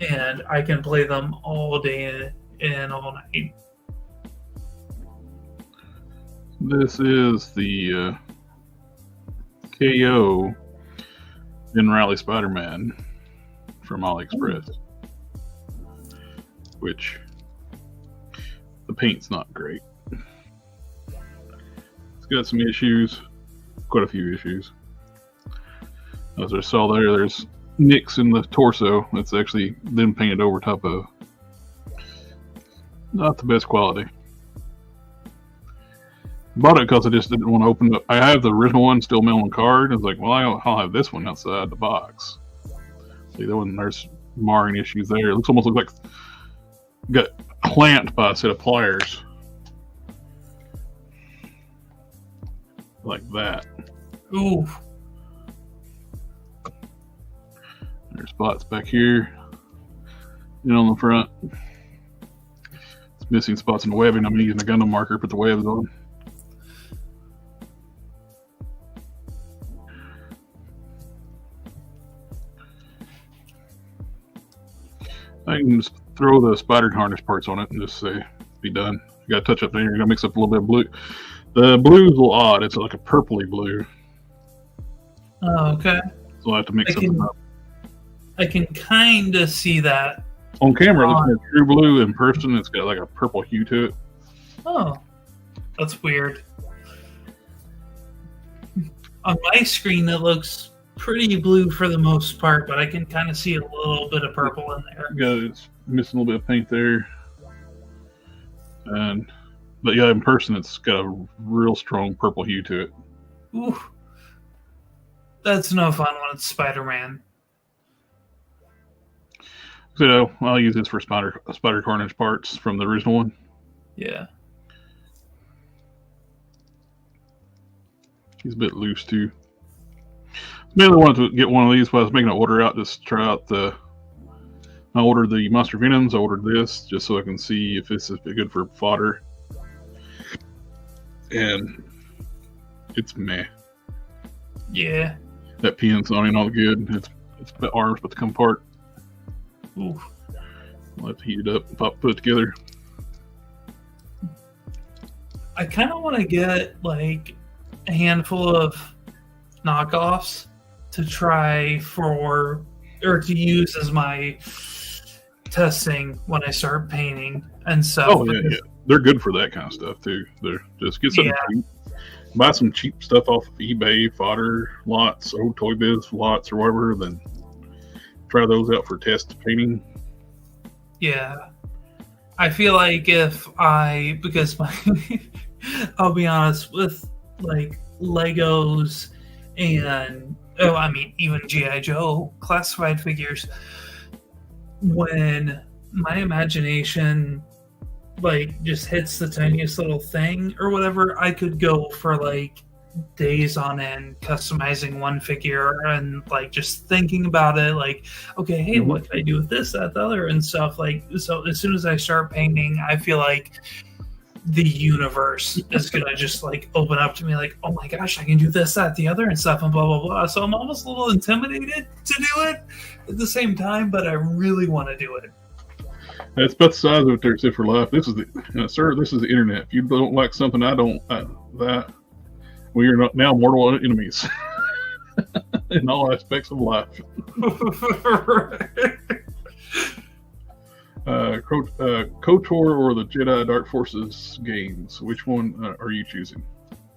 A: And I can play them all day and all night.
D: This is the KO in Rally Spider-Man from AliExpress, which the paint's not great. It's got some issues, quite a few issues. As I saw there, there's nicks in the torso. It's actually then painted over top of. Not the best quality. Bought it because I just didn't want to open it. I have the original one still mail on card. I was like, well, I'll have this one outside the box. See, that one, there's marring issues there. It almost like got clamped by a set of pliers. Like that.
A: Ooh.
D: There's spots back here. And on the front. It's missing spots in the webbing. I'm using a Gundam marker to put the webs on. I can just throw the spider harness parts on it and just say, be done. You got to touch up there. You're going to mix up a little bit of blue. The blue is a little odd. It's like a purpley blue.
A: Oh, okay.
D: So I have to mix it up.
A: I can kind of see that.
D: On camera, it looks like true blue. In person, it's got like a purple hue to it.
A: Oh, that's weird. On my screen, it looks pretty blue for the most part, but I can kind of see a little bit of purple in there.
D: Yeah, it's missing a little bit of paint there. But yeah, in person, it's got a real strong purple hue to it.
A: Ooh. That's no fun when it's Spider-Man.
D: So I'll use this for spider carnage parts from the original one.
A: Yeah.
D: He's a bit loose too. Mainly wanted to get one of these, but I was making an order out just to try out I ordered the Monster Venoms. I ordered this just so I can see if this is good for fodder. And it's meh.
A: Yeah.
D: That pin's not even all good. It's the arms about to come apart.
A: Ooh.
D: I'll have to heat it up and put it together.
A: I kind of want to get like a handful of knockoffs to try or to use as my testing when I start painting and stuff.
D: Oh yeah. They're good for that kind of stuff too. They're just get something cheap. Buy some cheap stuff off of eBay, fodder lots, old Toy Biz lots or whatever, then try those out for test painting.
A: Yeah. I feel like because I'll be honest, with like Legos and even G.I. Joe classified figures, when my imagination like just hits the tiniest little thing or whatever, I could go for like days on end customizing one figure and like just thinking about it, like, okay, hey, what can I do with this, that, the other, and stuff. Like, so as soon as I start painting, I feel like the universe is gonna just like open up to me, like, oh my gosh, I can do this, that, the other, and stuff, and blah blah blah. So I'm almost a little intimidated to do it at the same time, but I really want to do it.
D: That's about the size of it there, except for life. This is sir, this is the internet. If you don't like something, we are now mortal enemies in all aspects of life. KOTOR or the Jedi Dark Forces games? Which one are you choosing?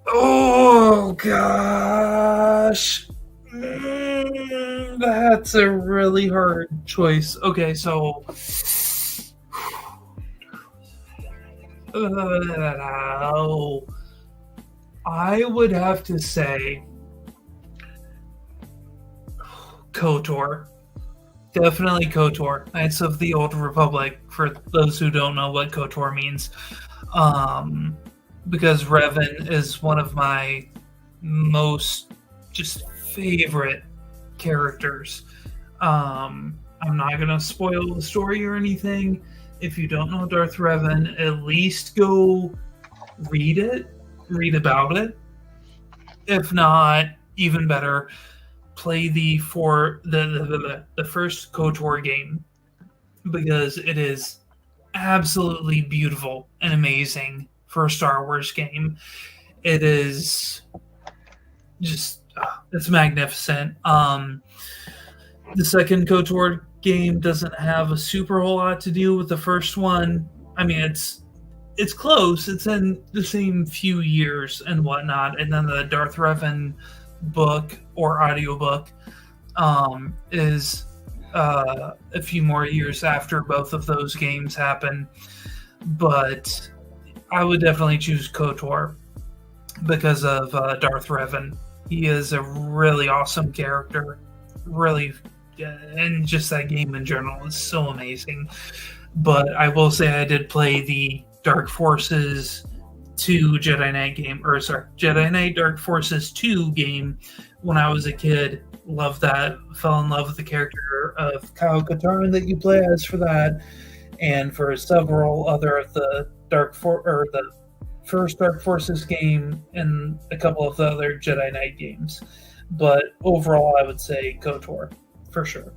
A: Oh gosh, that's a really hard choice. Okay, so I would have to say KOTOR. Definitely KOTOR. Knights of the Old Republic, for those who don't know what KOTOR means. Because Revan is one of my most just favorite characters. I'm not going to spoil the story or anything. If you don't know Darth Revan, at least go read about it. If not, even better, play the first KOTOR game, because it is absolutely beautiful and amazing for a Star Wars game. It is just it's magnificent. The second KOTOR game doesn't have a super whole lot to do with the first one. I mean, it's it's close. It's in the same few years and whatnot. And then the Darth Revan book or audiobook is a few more years after both of those games happen. But I would definitely choose KOTOR because of Darth Revan. He is a really awesome character. Really, and just that game in general is so amazing. But I will say I did play the Dark Forces 2 Jedi Knight Dark Forces 2 game when I was a kid. Loved that. Fell in love with the character of Kyle Katarn that you play as for that, and for several other of the the first Dark Forces game and a couple of the other Jedi Knight games. But overall, I would say KOTOR for sure.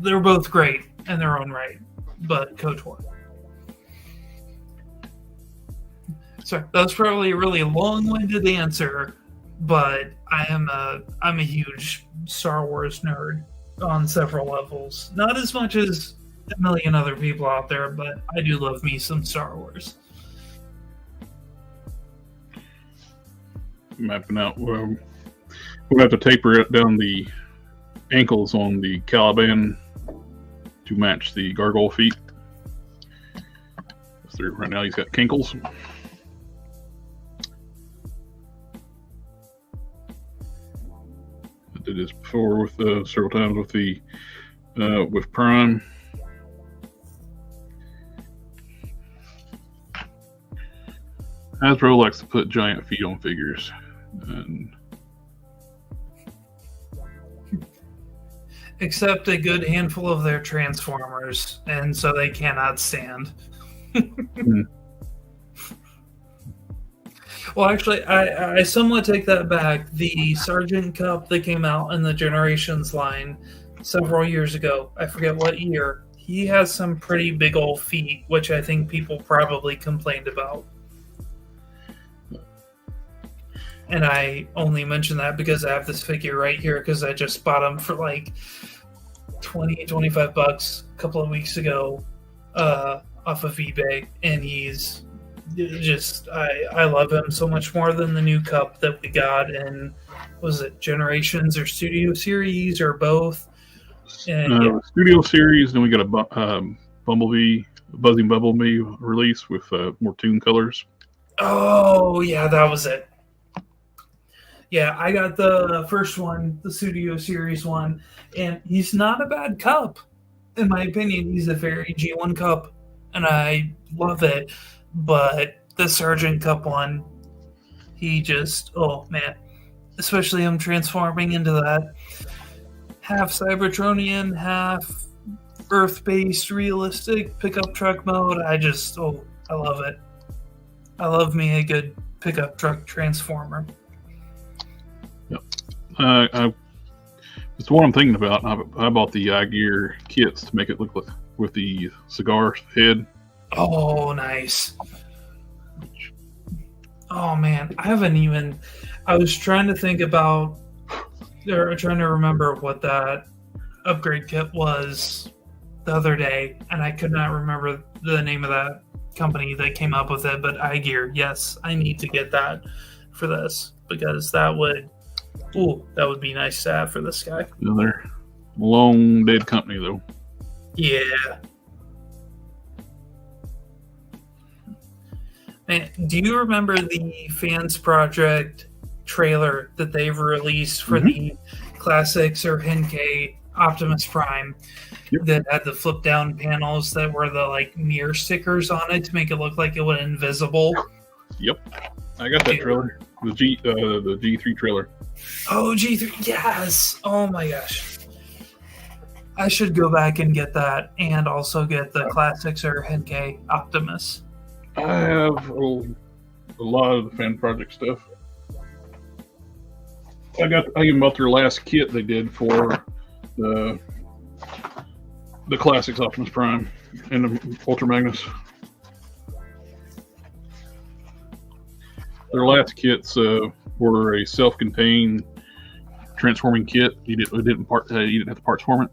A: They're both great in their own right, but KOTOR. Sorry, that was probably a really long-winded answer, but I'm a huge Star Wars nerd on several levels. Not as much as a million other people out there, but I do love me some Star Wars.
D: Mapping out. We'll have to taper it down the ankles on the Caliban to match the gargoyle feet. So right now he's got kinkles. I did this before with several times with the with Prime. Hasbro likes to put giant feet on figures, and
A: except a good handful of their Transformers, and so they cannot stand. Well, actually, I somewhat take that back. The Sergeant Cup that came out in the Generations line several years ago, I forget what year, he has some pretty big old feet, which I think people probably complained about. And I only mention that because I have this figure right here because I just bought him for like $20-25 a couple of weeks ago off of eBay, and he's just I love him so much more than the new cup that we got in, was it Generations or Studio Series or both? And
D: Studio Series, then we got a Buzzing Bumblebee release with more tune colors.
A: Oh yeah, that was it. Yeah, I got the first one, the Studio Series one, and he's not a bad cup. In my opinion, he's a very G1 cup, and I love it. But the Sergeant Cup one, he just, oh man. Especially him transforming into that half Cybertronian, half Earth-based realistic pickup truck mode. I love it. I love me a good pickup truck transformer.
D: It's what I'm thinking about. I bought the iGear kits to make it look like with the cigar head.
A: Oh, nice. Oh man, I was trying to think about, or trying to remember what that upgrade kit was the other day, and I could not remember the name of that company that came up with it, but iGear, yes, I need to get that for this, because that would be nice to have for this guy.
D: They're a long dead company, though.
A: Yeah. Man, do you remember the Fans Project trailer that they've released for the Classics or Henkei Optimus Prime?
D: Yep.
A: That had the flip down panels that were the like mirror stickers on it to make it look like it was invisible?
D: Yep. I got that trailer. The G3 trailer.
A: Oh, G3, yes! Oh my gosh. I should go back and get that, and also get the Classics or Henkei Optimus.
D: I have a lot of the Fan Project stuff. I even bought their last kit they did for the Classics Optimus Prime and the Ultra Magnus. Their last kits were a self-contained transforming kit. You didn't have the parts form it.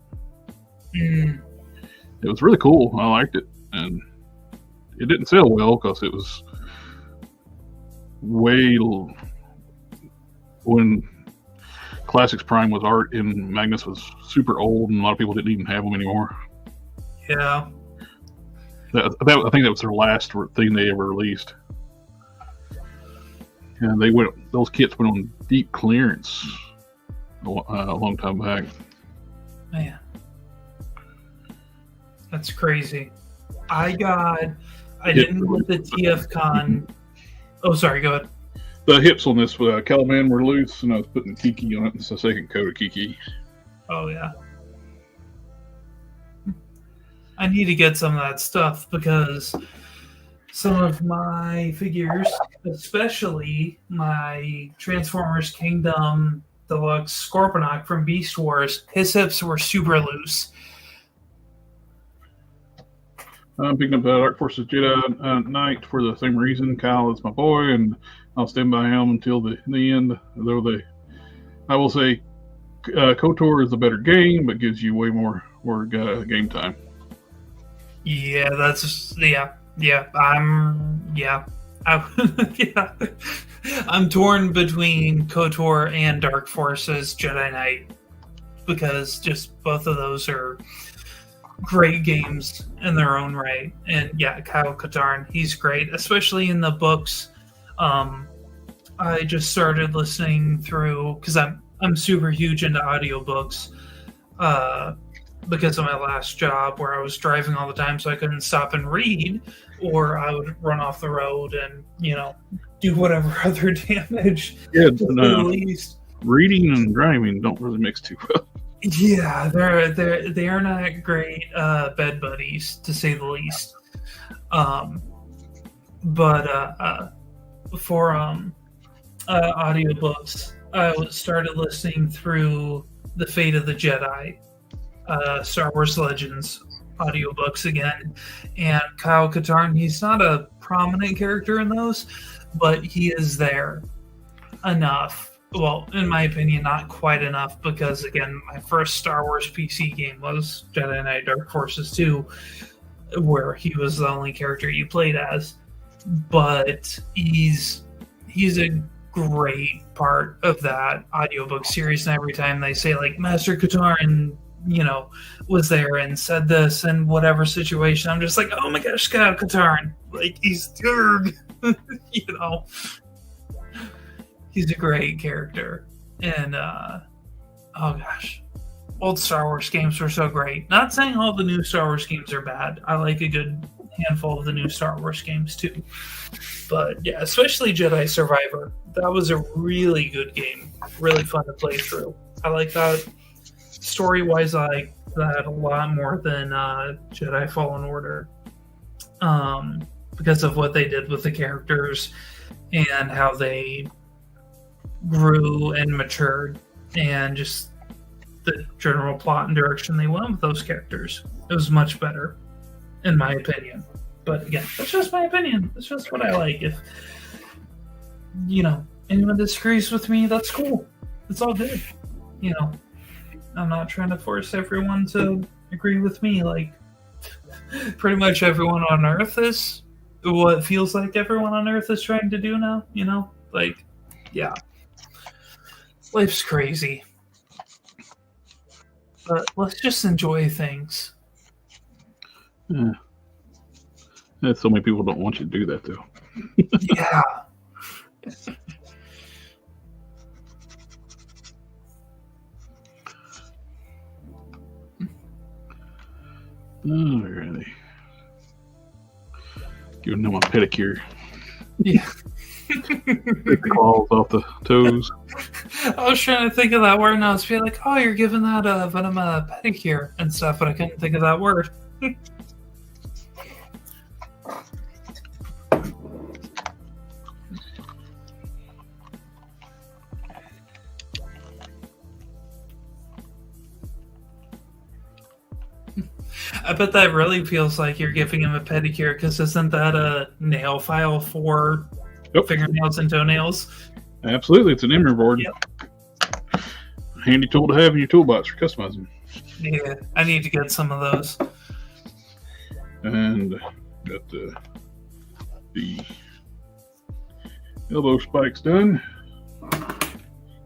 D: It was really cool. I liked it, and it didn't sell well because it was when Classics Prime was art and Magnus was super old, and a lot of people didn't even have them anymore.
A: Yeah.
D: I think that was their last thing they ever released. And those kits went on deep clearance a long time back.
A: Man, that's crazy. I didn't get the TFCon. Oh, sorry, go ahead.
D: The hips on this Caliban were loose, and I was putting Kiki on it. It's the second coat of Kiki.
A: Oh, yeah. I need to get some of that stuff because some of my figures, especially my Transformers Kingdom Deluxe Scorponok from Beast Wars, his hips were super loose.
D: I'm picking up Dark Forces Jedi Knight for the same reason. Kyle is my boy, and I'll stand by him until the end. Though I will say, KOTOR is a better game, but gives you way more game time.
A: Yeah, I'm torn between KOTOR and Dark Forces Jedi Knight because just both of those are great games in their own right. And yeah, Kyle Katarn, he's great, especially in the books. I just started listening through because I'm super huge into audiobooks. Because of my last job where I was driving all the time, so I couldn't stop and read, or I would run off the road and, do whatever other damage.
D: Yeah, reading and driving don't really mix too well.
A: Yeah, they are not great bed buddies, to say the least. But for audiobooks, I started listening through The Fate of the Jedi. Star Wars Legends audiobooks again, and Kyle Katarn, he's not a prominent character in those, but he is there enough. Well, in my opinion, not quite enough, because again, my first Star Wars PC game was Jedi Knight Dark Forces 2, where he was the only character you played as, but he's a great part of that audiobook series, and every time they say like Master Katarn was there and said this in whatever situation, I'm just like, oh my gosh, Kyle Katarn, like he's he's a great character. And oh gosh, old Star Wars games were so great. Not saying all the new Star Wars games are bad. I like a good handful of the new Star Wars games too, but yeah, especially Jedi Survivor. That was a really good game, really fun to play through. I like that. Story-wise, I like that a lot more than Jedi Fallen Order, because of what they did with the characters and how they grew and matured, and just the general plot and direction they went with those characters. It was much better, in my opinion. But again, that's just my opinion. It's just what I like. If anyone disagrees with me, that's cool. It's all good. I'm not trying to force everyone to agree with me. Like, pretty much everyone on Earth is what feels like everyone on Earth is trying to do now, Like, yeah. Life's crazy. But let's just enjoy things.
D: Yeah. So many people don't want you to do that, though.
A: Yeah.
D: Alrighty. Giving them a pedicure.
A: Yeah.
D: Take the claws off the toes.
A: I was trying to think of that word, and I was feeling like, oh, you're giving that Venom a pedicure and stuff, but I couldn't think of that word. I bet that really feels like you're giving him a pedicure, because isn't that a nail file for fingernails and toenails?
D: Absolutely, it's an emery board.
A: Yep.
D: Handy tool to have in your toolbox for customizing.
A: Yeah, I need to get some of those.
D: And got the the elbow spikes done.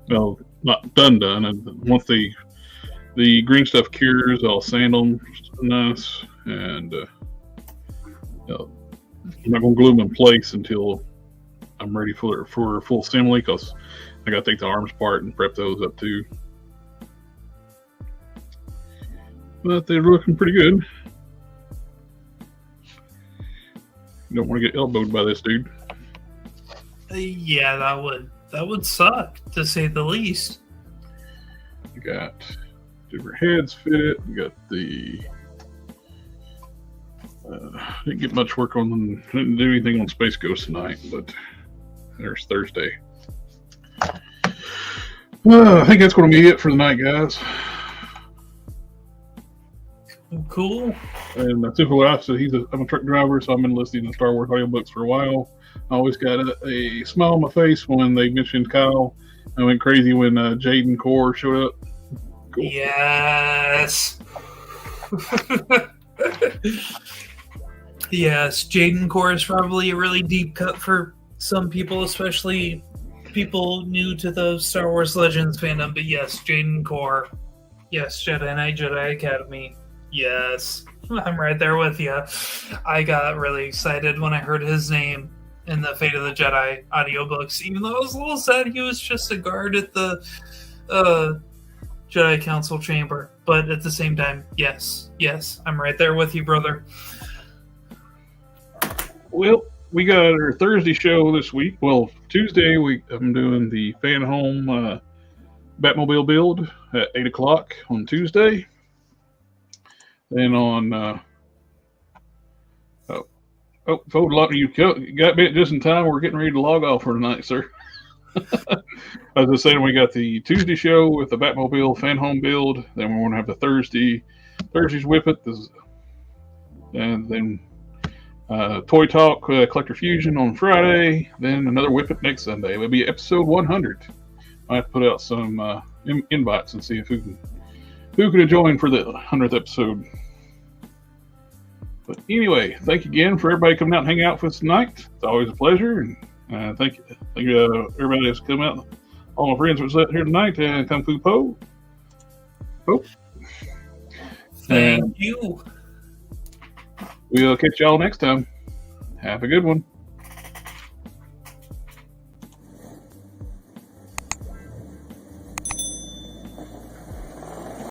D: Well, not done. And once the green stuff cures, I'll sand them nice, and I'm not going to glue them in place until I'm ready for a full assembly, because I got to take the arms apart and prep those up too. But they're looking pretty good. You don't want to get elbowed by this dude.
A: Yeah, that would suck, to say the least.
D: We got different heads fitted. We got the didn't get much work on them. Didn't do anything on Space Ghost tonight, but there's Thursday. I think that's going to be it for the night, guys.
A: Cool.
D: And Super Life said I'm a truck driver, so I've been listening to Star Wars audiobooks for a while. I always got a smile on my face when they mentioned Kyle. I went crazy when Jaden Core showed up. Cool.
A: Yes. Yes, Jaden Core is probably a really deep cut for some people, especially people new to the Star Wars Legends fandom. But yes, Jaden Core. Yes, Jedi Knight, Jedi Academy. Yes, I'm right there with you. I got really excited when I heard his name in the Fate of the Jedi audiobooks, even though I was a little sad he was just a guard at the Jedi Council chamber. But at the same time, yes, I'm right there with you, brother.
D: Well, we got our Thursday show this week. Well, Tuesday I'm doing the Fan Home Batmobile build at 8 o'clock on Tuesday. Then on you got bit just in time. We're getting ready to log off for tonight, sir. As I said, we got the Tuesday show with the Batmobile Fan Home build. Then we're going to have the Thursday's WIP IT, and then Toy Talk Collector Fusion on Friday. Then another WIP IT next Sunday. It'll be episode 100. I have to put out some invites and see if who can join for the 100th episode. But anyway, thank you again for everybody coming out and hanging out with us tonight. It's always a pleasure. And thank you everybody that's come out. All my friends that was here tonight. Kung Fu Po.
A: Thank you.
D: We'll catch y'all next time. Have a good one.